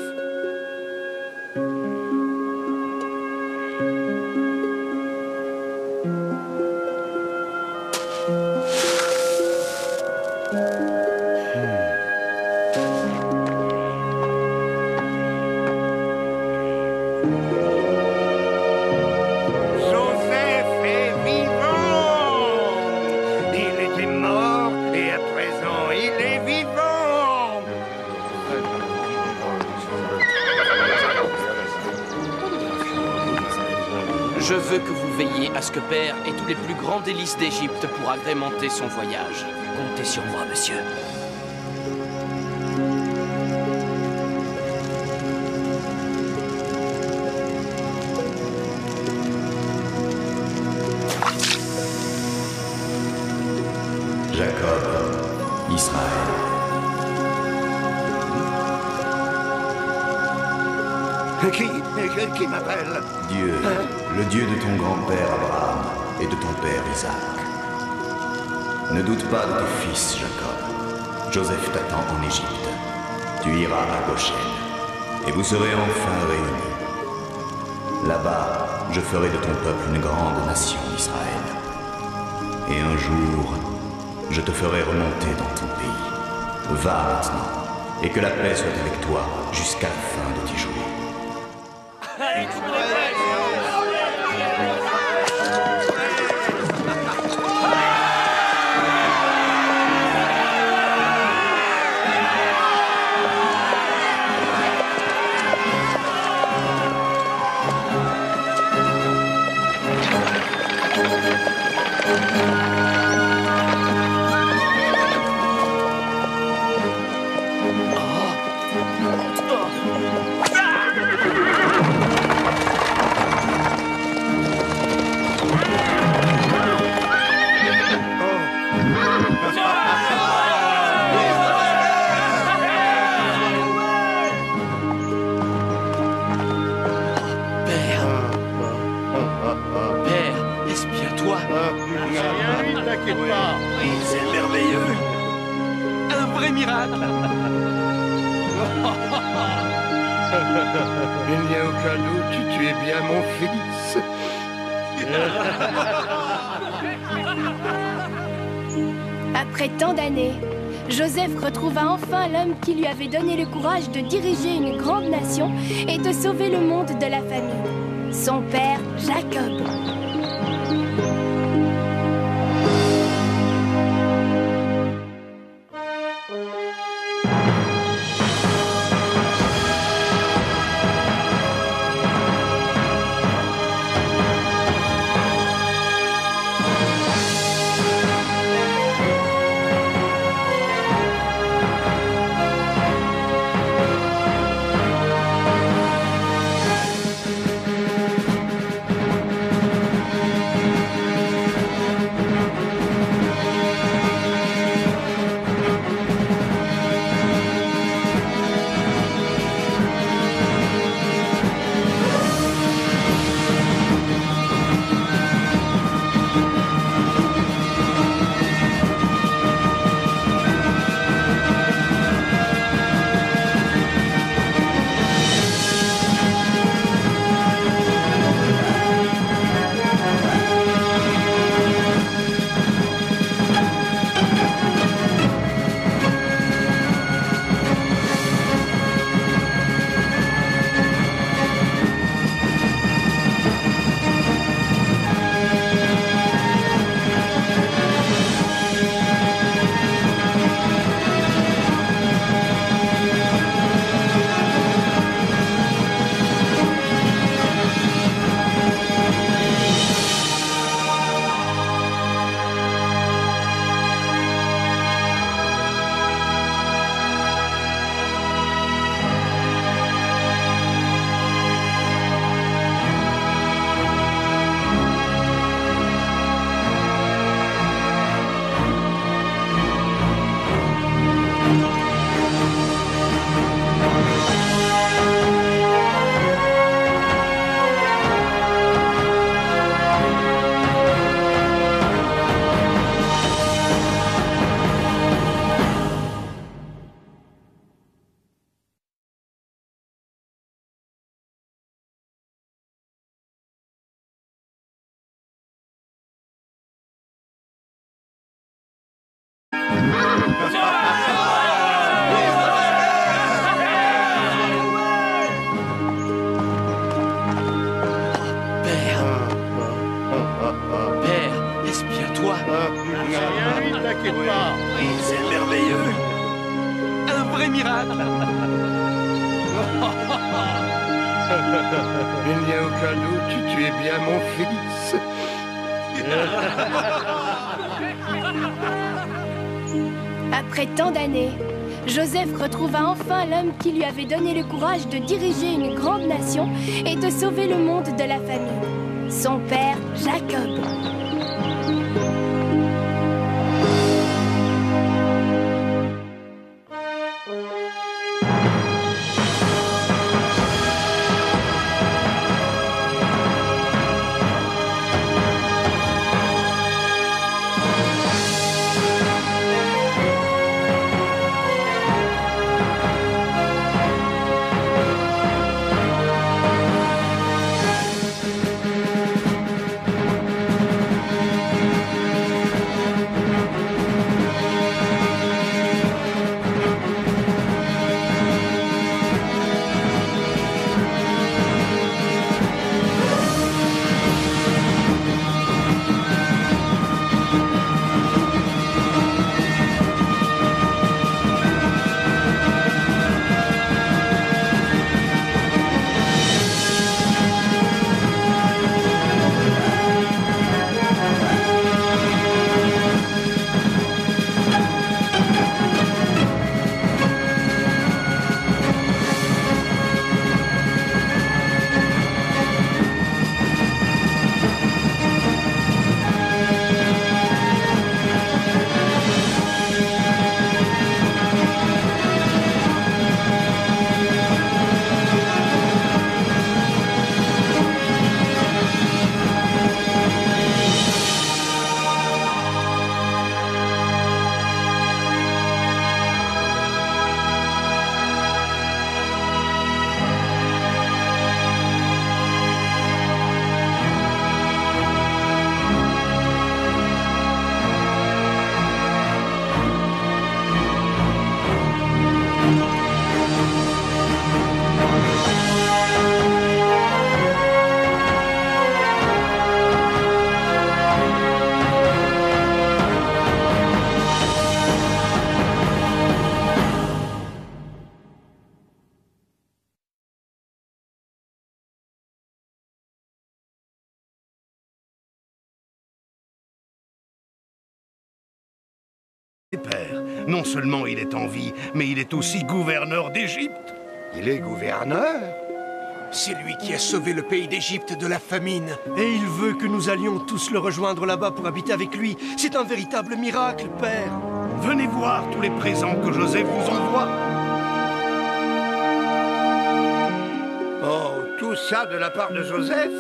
Je veux que vous veilliez à ce que Père ait tous les plus grands délices d'Égypte pour agrémenter son voyage. Comptez sur moi, monsieur. Jacob, Israël. Qui m'appelle? Dieu, le Dieu de ton grand-père Abraham et de ton père Isaac. Ne doute pas de tes fils, Jacob. Joseph t'attend en Égypte. Tu iras à Goshen, et vous serez enfin réunis. Là-bas, je ferai de ton peuple une grande nation, Israël. Et un jour, je te ferai remonter dans ton pays. Va maintenant, et que la paix soit avec toi jusqu'à la fin de tes jours. Allez, tout le monde est prêt. t'inquiète pas. Oui, c'est merveilleux. Un vrai miracle. Il n'y a aucun doute, tu es bien mon fils. Après tant d'années, Joseph retrouva enfin l'homme qui lui avait donné le courage de diriger une grande nation et de sauver le monde de la famine. Son père, Jacob. t'inquiète pas. Oui, c'est merveilleux. Un vrai miracle. Il n'y a aucun doute, tu es bien mon fils. Après tant d'années, Joseph retrouva enfin l'homme qui lui avait donné le courage de diriger une grande nation et de sauver le monde de la famine. Son père, Jacob. Père, non seulement il est en vie, mais il est aussi gouverneur d'Égypte. Il est gouverneur? C'est lui qui a sauvé le pays d'Égypte de la famine. Et il veut que nous allions tous le rejoindre là-bas pour habiter avec lui. C'est un véritable miracle, Père. Venez voir tous les présents que Joseph vous envoie. Oh, tout ça de la part de Joseph?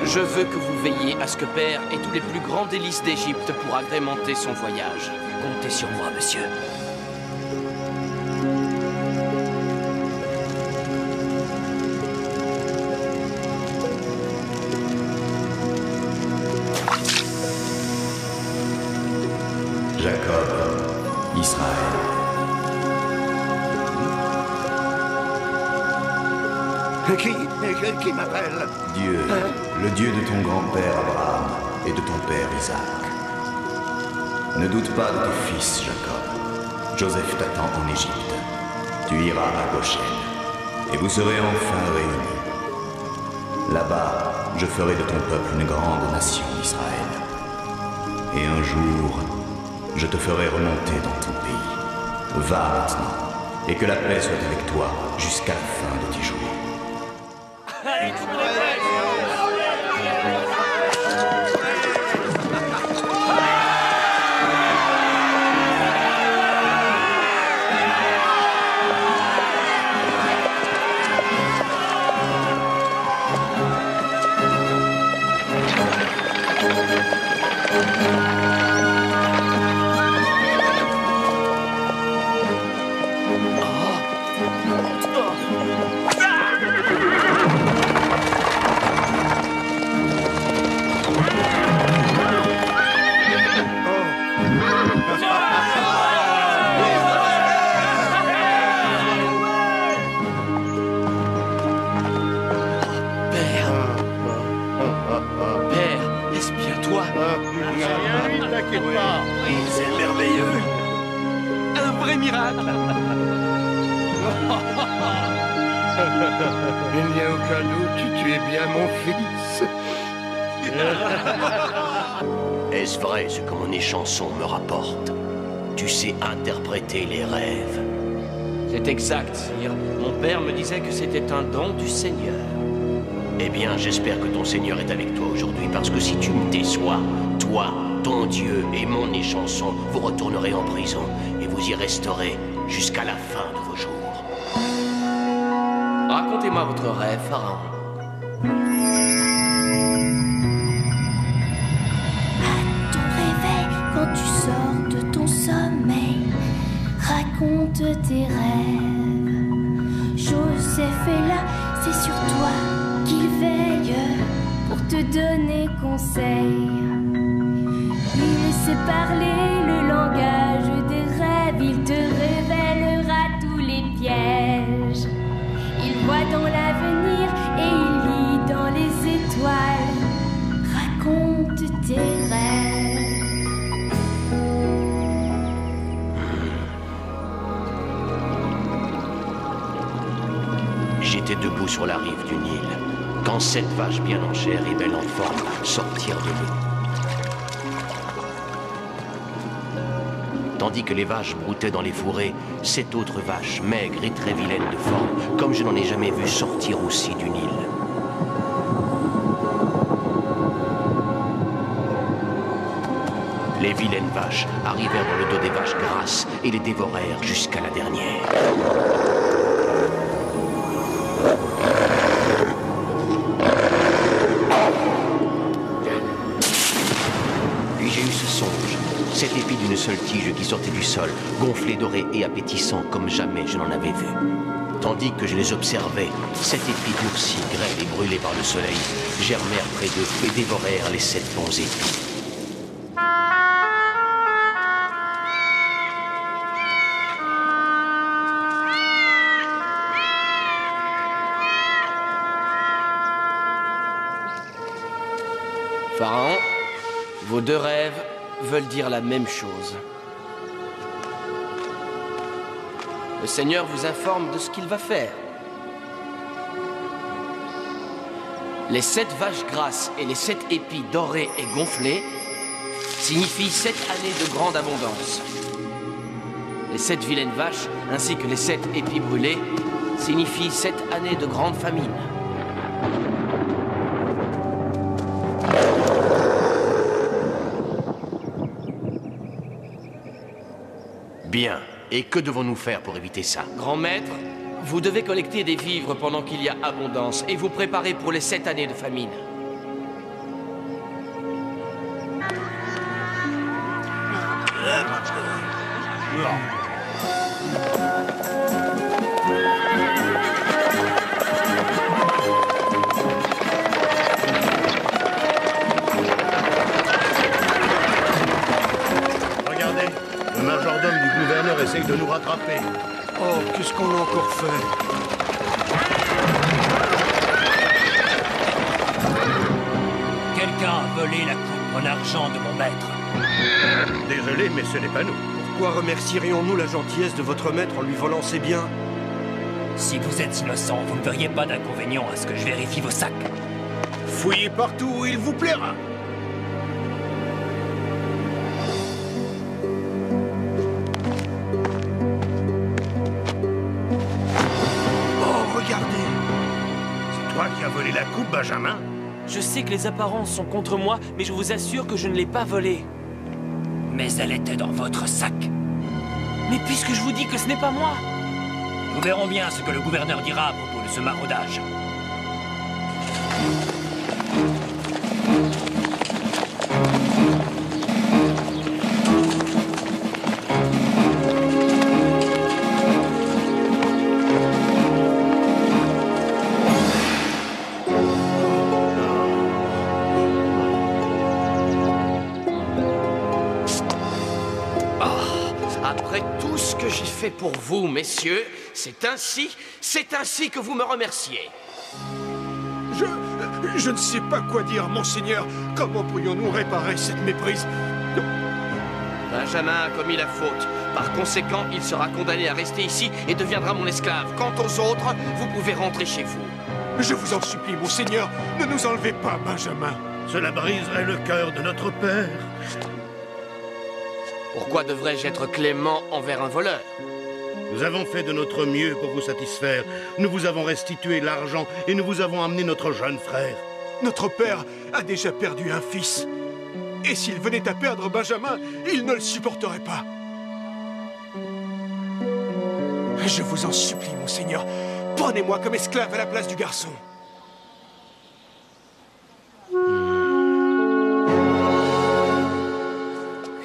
Je veux que vous veilliez à ce que Père ait tous les plus grands délices d'Égypte pour agrémenter son voyage. Comptez sur moi, monsieur. Jacob, Israël. Qui m'appelle? Dieu, le Dieu de ton grand-père Abraham et de ton père Isaac. Ne doute pas de tes fils, Jacob. Joseph t'attend en Égypte. Tu iras à Goshen, et vous serez enfin réunis. Là-bas, je ferai de ton peuple une grande nation d'Israël. Et un jour, je te ferai remonter dans ton pays. Va maintenant, et que la paix soit avec toi jusqu'à la fin de tes jours. C'est merveilleux. Un vrai miracle. Il n'y a aucun doute, tu es bien mon fils. Est-ce vrai ce que mon échanson me rapporte? Tu sais interpréter les rêves. C'est exact, sire. Mon père me disait que c'était un don du Seigneur. Eh bien, j'espère que ton Seigneur est avec toi aujourd'hui, parce que si tu me déçois, toi, ton Dieu et mon échanson, vous retournerez en prison et vous y resterez jusqu'à la fin de vos jours. Racontez-moi votre rêve, Pharaon. À ton réveil, quand tu sors de ton sommeil, raconte tes rêves. Joseph est là, c'est sur toi qu'il veille pour te donner conseil. Il sait parler le langage des rêves, il te révélera tous les pièges. Il voit dans l'avenir et il lit dans les étoiles. Raconte tes rêves. J'étais debout sur la rive du Nil, quand 7 vaches bien en chair et belles en forme sortirent de l'eau. Tandis que les vaches broutaient dans les fourrés, 7 autres vaches, maigres et très vilaines de forme, comme je n'en ai jamais vu sortir aussi du Nil. Les vilaines vaches arrivèrent dans le dos des vaches grasses et les dévorèrent jusqu'à la dernière. Puis j'ai eu ce songe, cette épée d'une seule tige qui sortait du sol, gonflée, dorée et appétissant comme jamais je n'en avais vu. Tandis que je les observais, cette épée durcie, grêle et brûlée par le soleil, germèrent près d'eux et dévorèrent les 7 bons épis. Pharaon, vos deux rêves veulent dire la même chose. Le Seigneur vous informe de ce qu'il va faire. Les 7 vaches grasses et les 7 épis dorés et gonflés signifient 7 années de grande abondance. Les 7 vilaines vaches, ainsi que les 7 épis brûlés, signifient 7 années de grande famine. Bien. Et que devons-nous faire pour éviter ça? Grand maître, vous devez collecter des vivres pendant qu'il y a abondance et vous préparer pour les 7 années de famine. Regardez, le majordome du gouverneur essaye de nous rattraper. Oh, qu'est-ce qu'on a encore fait? Quelqu'un a volé la coupe en argent de mon maître. Désolé, mais ce n'est pas nous. Pourquoi remercierions-nous la gentillesse de votre maître en lui volant ses biens? Si vous êtes innocent, vous ne verriez pas d'inconvénient à ce que je vérifie vos sacs. Fouillez partout où il vous plaira. Oh, regardez. C'est toi qui as volé la coupe, Benjamin? Je sais que les apparences sont contre moi, mais je vous assure que je ne l'ai pas volée. Mais elle était dans votre sac. Mais puisque je vous dis que ce n'est pas moi. Nous verrons bien ce que le gouverneur dira à propos de ce maraudage. Après tout ce que j'ai fait pour vous, messieurs, c'est ainsi que vous me remerciez. Je ne sais pas quoi dire, monseigneur. Comment pourrions-nous réparer cette méprise? Benjamin a commis la faute. Par conséquent, il sera condamné à rester ici et deviendra mon esclave. Quant aux autres, vous pouvez rentrer chez vous. Je vous en supplie, monseigneur, ne nous enlevez pas, Benjamin. Cela briserait le cœur de notre père. Pourquoi devrais-je être clément envers un voleur? Nous avons fait de notre mieux pour vous satisfaire. Nous vous avons restitué l'argent et nous vous avons amené notre jeune frère. Notre père a déjà perdu un fils. Et s'il venait à perdre Benjamin, il ne le supporterait pas. Je vous en supplie, monseigneur, prenez-moi comme esclave à la place du garçon.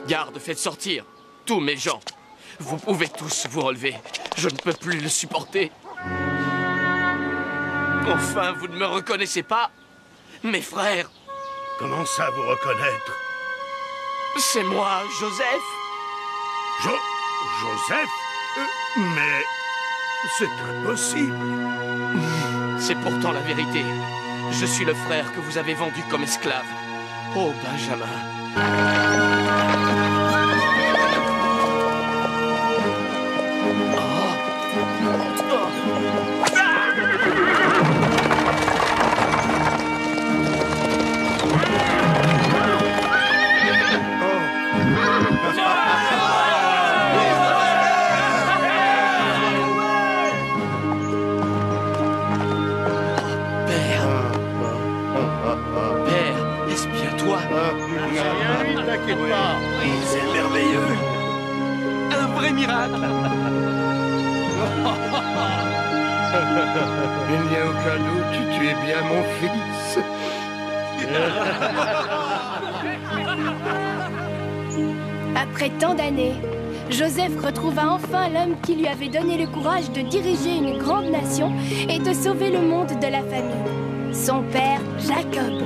Garde, faites sortir tous mes gens. Vous pouvez tous vous relever. Je ne peux plus le supporter. Enfin, vous ne me reconnaissez pas? Mes frères. Comment ça, vous reconnaître? C'est moi, Joseph. Joseph? Mais c'est impossible. C'est pourtant la vérité. Je suis le frère que vous avez vendu comme esclave. Oh, Benjamin. T'inquiète pas. Oui, c'est merveilleux. Un vrai miracle. Il n'y a aucun doute, tu es bien mon fils. Après tant d'années, Joseph retrouva enfin l'homme qui lui avait donné le courage de diriger une grande nation et de sauver le monde de la famine. Son père, Jacob.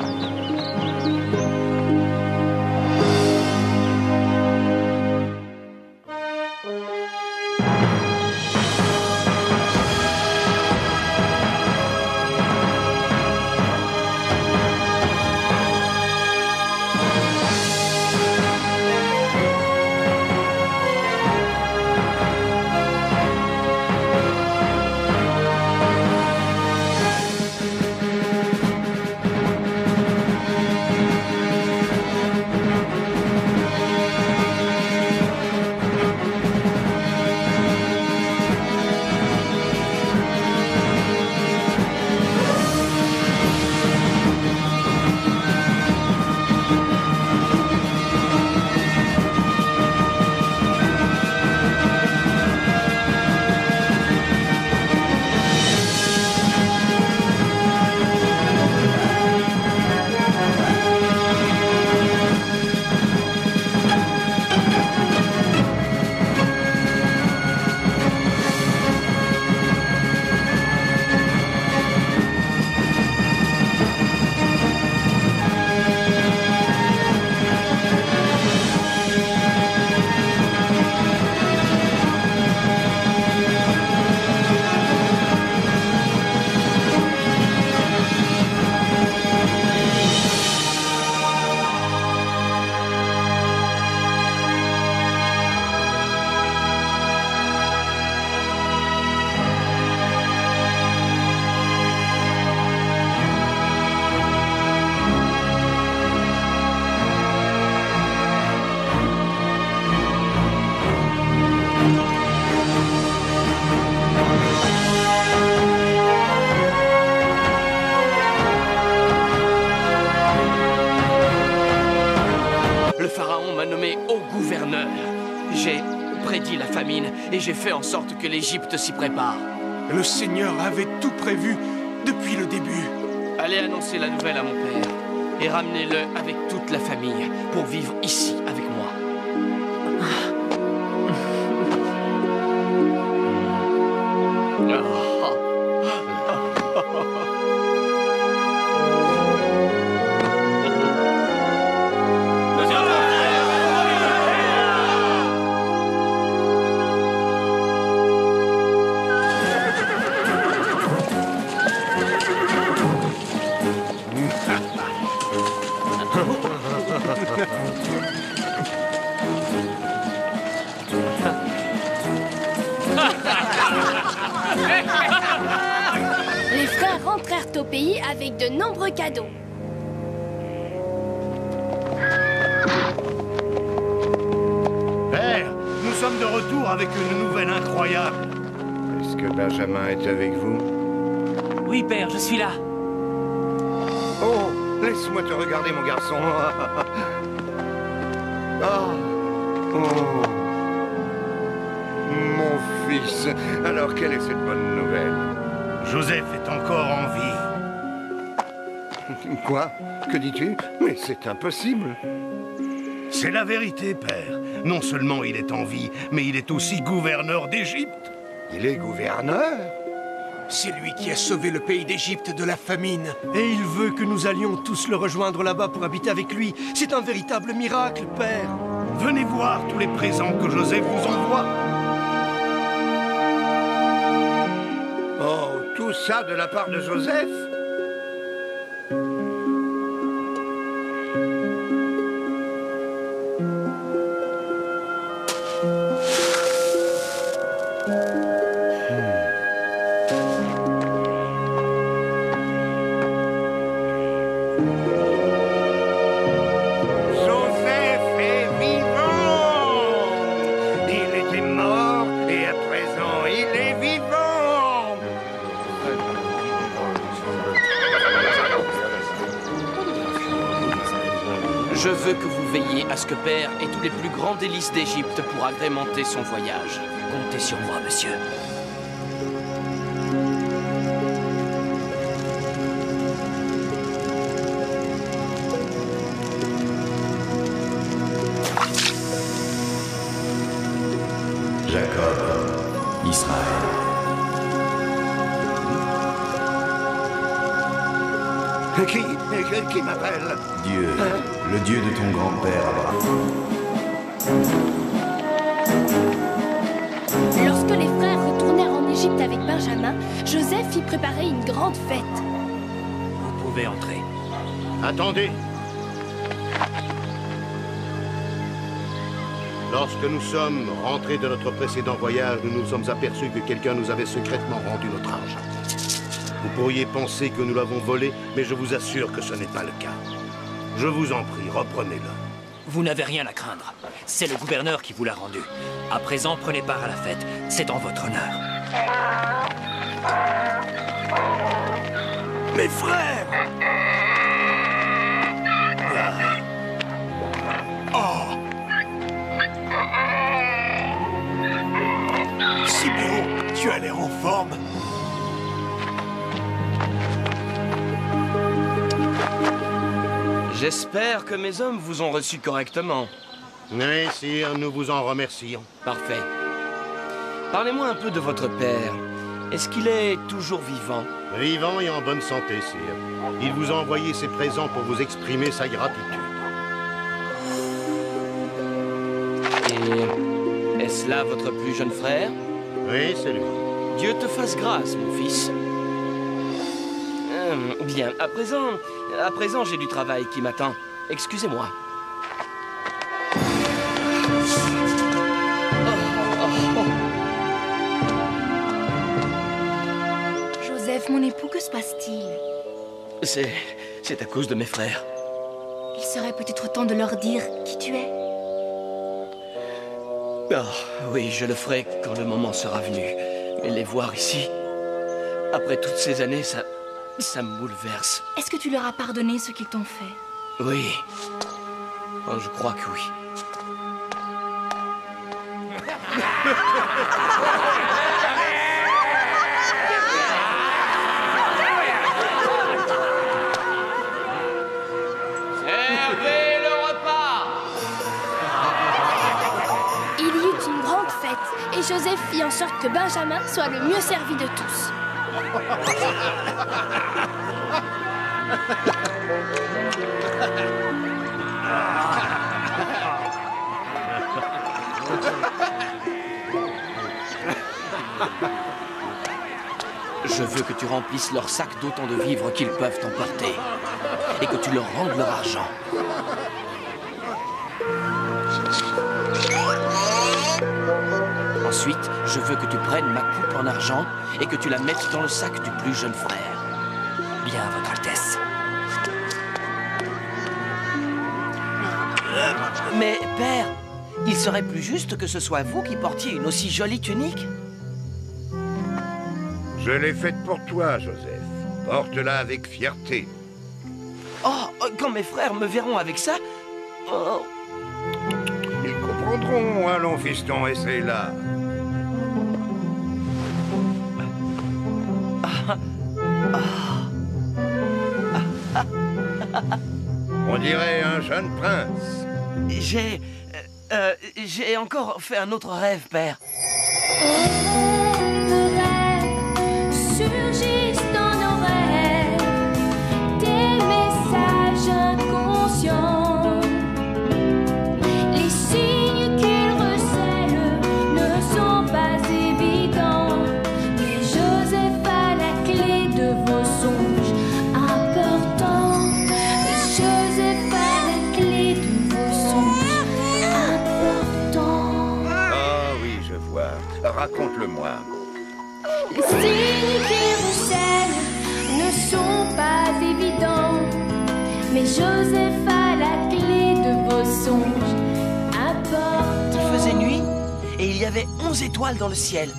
nommé haut gouverneur. J'ai prédit la famine et j'ai fait en sorte que l'Égypte s'y prépare. Le Seigneur avait tout prévu depuis le début. Allez annoncer la nouvelle à mon père et ramenez-le avec toute la famille pour vivre ici avec moi. Les frères rentrèrent au pays avec de nombreux cadeaux. Père, nous sommes de retour avec une nouvelle incroyable. Est-ce que Benjamin est avec vous? Oui, père, je suis là. Oh, laisse-moi te regarder, mon garçon. Oh. Mon fils. Alors, quelle est cette bonne nouvelle? Joseph est encore en vie. Quoi? Que dis-tu? Mais c'est impossible. C'est la vérité, père. Non seulement il est en vie, mais il est aussi gouverneur d'Égypte. Il est gouverneur? C'est lui qui a sauvé le pays d'Égypte de la famine. Et il veut que nous allions tous le rejoindre là-bas pour habiter avec lui. C'est un véritable miracle, père. Venez voir tous les présents que Joseph vous envoie. Oh, tout ça de la part de Joseph? Je veux que vous veilliez à ce que Père ait tous les plus grands délices d'Égypte pour agrémenter son voyage. Comptez sur moi, monsieur. Jacob, Israël. Qui m'appelle? Dieu, le Dieu de ton grand-père Abraham. Lorsque les frères retournèrent en Égypte avec Benjamin, Joseph y préparait une grande fête. Vous pouvez entrer. Attendez. Lorsque nous sommes rentrés de notre précédent voyage, nous nous sommes aperçus que quelqu'un nous avait secrètement rendu notre argent. Vous pourriez penser que nous l'avons volé, mais je vous assure que ce n'est pas le cas. Je vous en prie, reprenez-le. Vous n'avez rien à craindre. C'est le gouverneur qui vous l'a rendu. À présent, prenez part à la fête. C'est en votre honneur. Mes frères! Oh! Siméon, tu as l'air en forme. J'espère que mes hommes vous ont reçu correctement. Oui, sire, nous vous en remercions. Parfait. Parlez-moi un peu de votre père. Est-ce qu'il est toujours vivant? Vivant et en bonne santé, sire. Il vous a envoyé ses présents pour vous exprimer sa gratitude. Et est-ce là votre plus jeune frère? Oui, c'est lui. Dieu te fasse grâce, mon fils. Bien, à présent j'ai du travail qui m'attend. Excusez-moi. Joseph, mon époux, que se passe-t-il? C'est à cause de mes frères. Il serait peut-être temps de leur dire qui tu es. Oh, oui, je le ferai quand le moment sera venu. Mais les voir ici, après toutes ces années, ça me bouleverse. Est-ce que tu leur as pardonné ce qu'ils t'ont fait? Oui. Oh, je crois que oui. Servez le repas! Il y eut une grande fête et Joseph fit en sorte que Benjamin soit le mieux servi de tous. Je veux que tu remplisses leur sac d'autant de vivres qu'ils peuvent emporter et que tu leur rendes leur argent. Ensuite, je veux que tu prennes ma coupe en argent et que tu la mettes dans le sac du plus jeune frère. Bien, Votre Altesse. Mais, père, il serait plus juste que ce soit vous qui portiez une aussi jolie tunique. Je l'ai faite pour toi, Joseph. Porte-la avec fierté. Oh, quand mes frères me verront avec ça... Oh. Ils comprendront. Allons, fiston, essaie-la. On dirait un jeune prince. J'ai encore fait un autre rêve, père. Surgissent dans nos rêves des messages inconscients. Les signes qu'ils recèlent ne sont pas évidents. Mais Joseph a la clé de vos songes importants. Joseph a la clé de vos songes importants. Ah oui, je vois. Raconte-le-moi. Les signes qu'ils recèlent ne sont pas évidents, mais Joseph a la clé de vos songes importants. Il faisait nuit et il y avait 11 étoiles dans le ciel.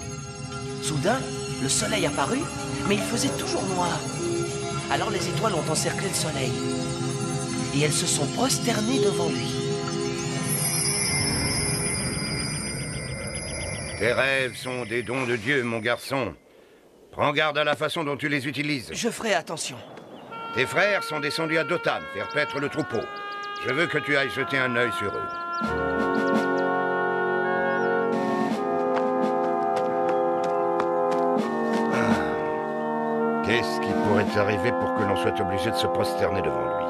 Soudain, le soleil apparut, mais il faisait toujours noir. Alors les étoiles ont encerclé le soleil et elles se sont prosternées devant lui. Tes rêves sont des dons de Dieu, mon garçon. Prends garde à la façon dont tu les utilises. Je ferai attention. Tes frères sont descendus à Dothan, faire paître le troupeau. Je veux que tu ailles jeter un œil sur eux. Qu'est-ce qui pourrait arriver pour que l'on soit obligé de se prosterner devant lui?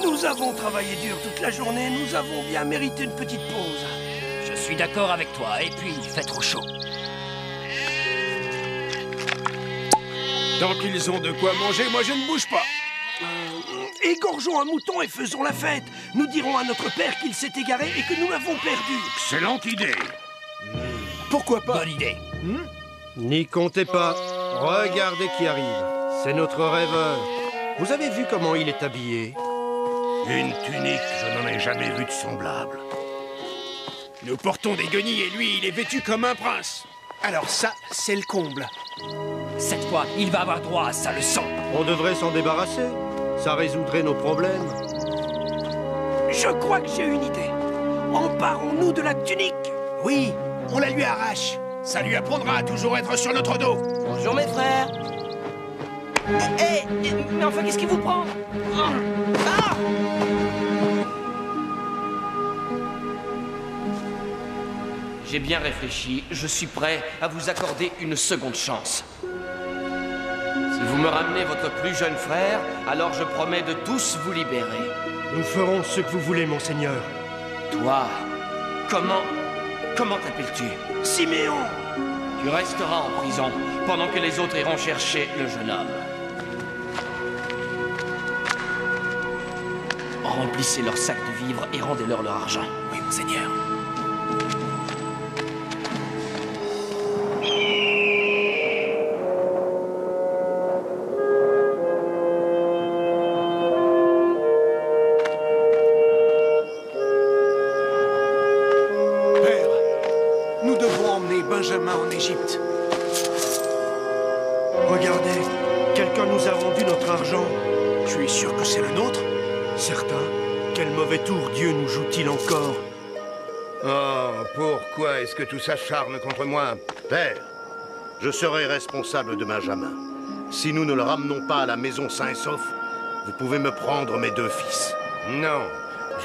Nous avons travaillé dur toute la journée, nous avons bien mérité une petite pause. Je suis d'accord avec toi, et puis il fait trop chaud. Tant qu'ils ont de quoi manger, moi je ne bouge pas. Égorgeons un mouton et faisons la fête. Nous dirons à notre père qu'il s'est égaré et que nous l'avons perdu. Excellente idée. Pourquoi pas? Bonne idée. N'y comptez pas. Regardez qui arrive. C'est notre rêveur. Vous avez vu comment il est habillé? Une tunique, je n'en ai jamais vu de semblable. Nous portons des guenilles et lui, il est vêtu comme un prince. Alors ça, c'est le comble. Cette fois, il va avoir droit à sa leçon. On devrait s'en débarrasser. Ça résoudrait nos problèmes. Je crois que j'ai une idée. Emparons-nous de la tunique. Oui, on la lui arrache. Ça lui apprendra à toujours être sur notre dos. Bonjour mes frères. Mais enfin, qu'est-ce qui vous prend? Ah! J'ai bien réfléchi, je suis prêt à vous accorder une seconde chance. Si vous me ramenez votre plus jeune frère, alors je promets de tous vous libérer. Nous ferons ce que vous voulez, monseigneur. Toi, comment t'appelles-tu? Siméon. Tu resteras en prison pendant que les autres iront chercher le jeune homme. Remplissez leurs sacs de vivres et rendez-leur leur argent. Oui, monseigneur. Père, nous devons emmener Benjamin en Égypte. Regardez, quelqu'un nous a rendu notre argent. Tu es sûr que c'est le nôtre? Certain. Quel mauvais tour Dieu nous joue-t-il encore? Oh, pourquoi est-ce que tout s'acharne contre moi? Père, je serai responsable de Benjamin. Si nous ne le ramenons pas à la maison sain et sauf, vous pouvez me prendre mes 2 fils. Non,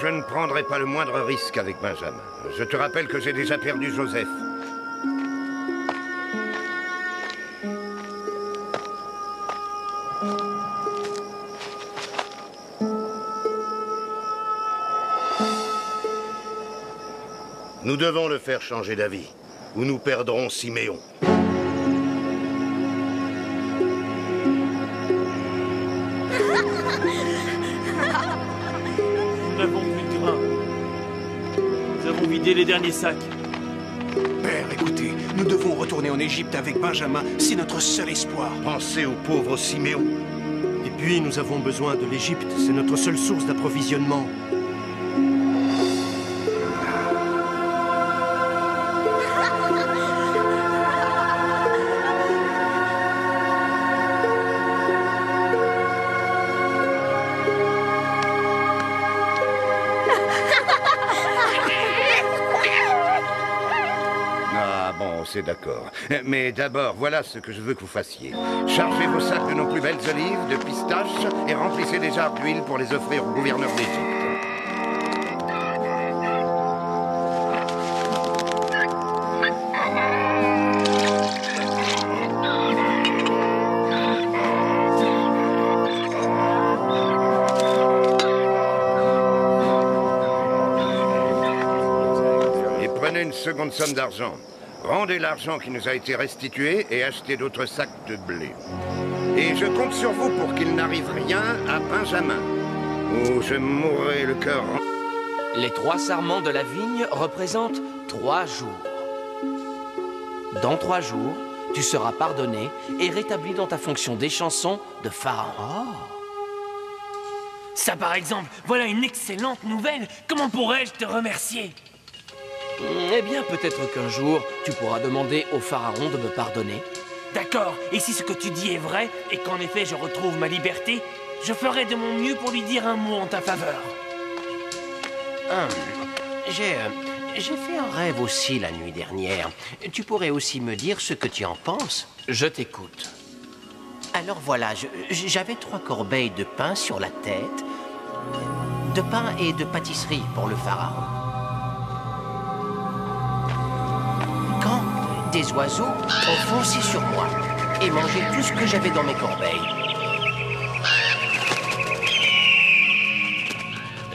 je ne prendrai pas le moindre risque avec Benjamin. Je te rappelle que j'ai déjà perdu Joseph. Nous devons le faire changer d'avis, ou nous perdrons Siméon. Nous n'avons plus de grain. Nous avons vidé les derniers sacs. Père, écoutez, nous devons retourner en Égypte avec Benjamin. C'est notre seul espoir. Pensez au pauvre Siméon. Et puis, nous avons besoin de l'Égypte. C'est notre seule source d'approvisionnement. C'est d'accord. Mais d'abord, voilà ce que je veux que vous fassiez. Chargez vos sacs de nos plus belles olives, de pistaches, et remplissez des jarres d'huile pour les offrir au gouverneur d'Égypte. Et prenez une seconde somme d'argent. Rendez l'argent qui nous a été restitué et achetez d'autres sacs de blé. Et je compte sur vous pour qu'il n'arrive rien à Benjamin, ou je mourrai le cœur. Les 3 sarments de la vigne représentent 3 jours. Dans 3 jours, tu seras pardonné et rétabli dans ta fonction d'échanson de Pharaon. Oh. Ça, par exemple, voilà une excellente nouvelle. Comment pourrais-je te remercier? Eh bien, peut-être qu'un jour, tu pourras demander au Pharaon de me pardonner. D'accord, et si ce que tu dis est vrai, et qu'en effet je retrouve ma liberté, je ferai de mon mieux pour lui dire un mot en ta faveur. J'ai fait un rêve aussi la nuit dernière. Tu pourrais aussi me dire ce que tu en penses? Je t'écoute. Alors voilà, j'avais 3 corbeilles de pain sur la tête. De pain et de pâtisserie pour le Pharaon. Des oiseaux ont foncé sur moi et mangé tout ce que j'avais dans mes corbeilles.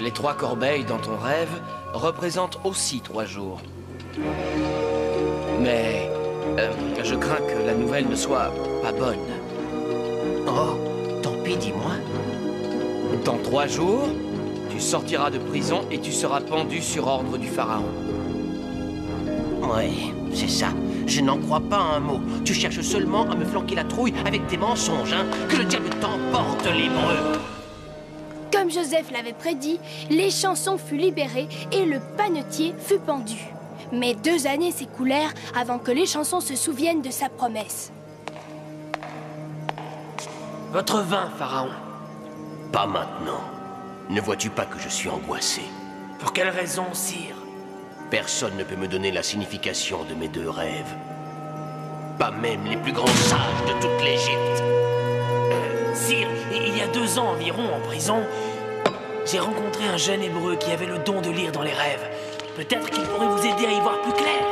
Les 3 corbeilles dans ton rêve représentent aussi 3 jours. Mais je crains que la nouvelle ne soit pas bonne. Oh, tant pis, dis-moi. Dans 3 jours, tu sortiras de prison et tu seras pendu sur ordre du Pharaon. Oui, c'est ça. Je n'en crois pas un mot. Tu cherches seulement à me flanquer la trouille avec tes mensonges, hein. Que le diable t'emporte, l'hébreu. Comme Joseph l'avait prédit, l'échanson fut libéré et le panetier fut pendu. Mais 2 années s'écoulèrent avant que l'échanson se souvienne de sa promesse. Votre vin, Pharaon. Pas maintenant. Ne vois-tu pas que je suis angoissé? Pour quelle raison, sire? Personne ne peut me donner la signification de mes 2 rêves. Pas même les plus grands sages de toute l'Égypte. Sire, il y a 2 ans environ, en prison, j'ai rencontré un jeune hébreu qui avait le don de lire dans les rêves. Peut-être qu'il pourrait vous aider à y voir plus clair.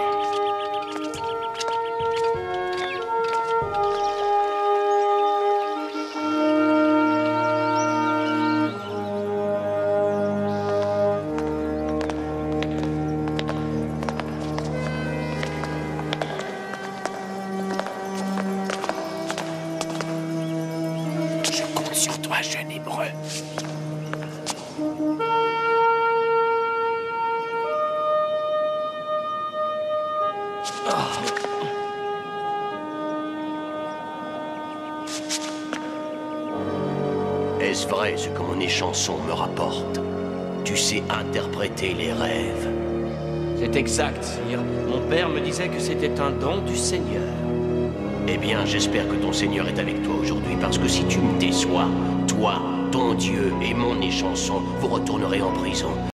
Sur toi, jeune hébreu. Est-ce vrai ce que mon échanson me rapporte? Tu sais interpréter les rêves. C'est exact, sire. Mon père me disait que c'était un don du Seigneur. Eh bien, j'espère que ton Seigneur est avec toi aujourd'hui, parce que si tu me déçois, toi, ton Dieu et mon échanson, vous retournerez en prison.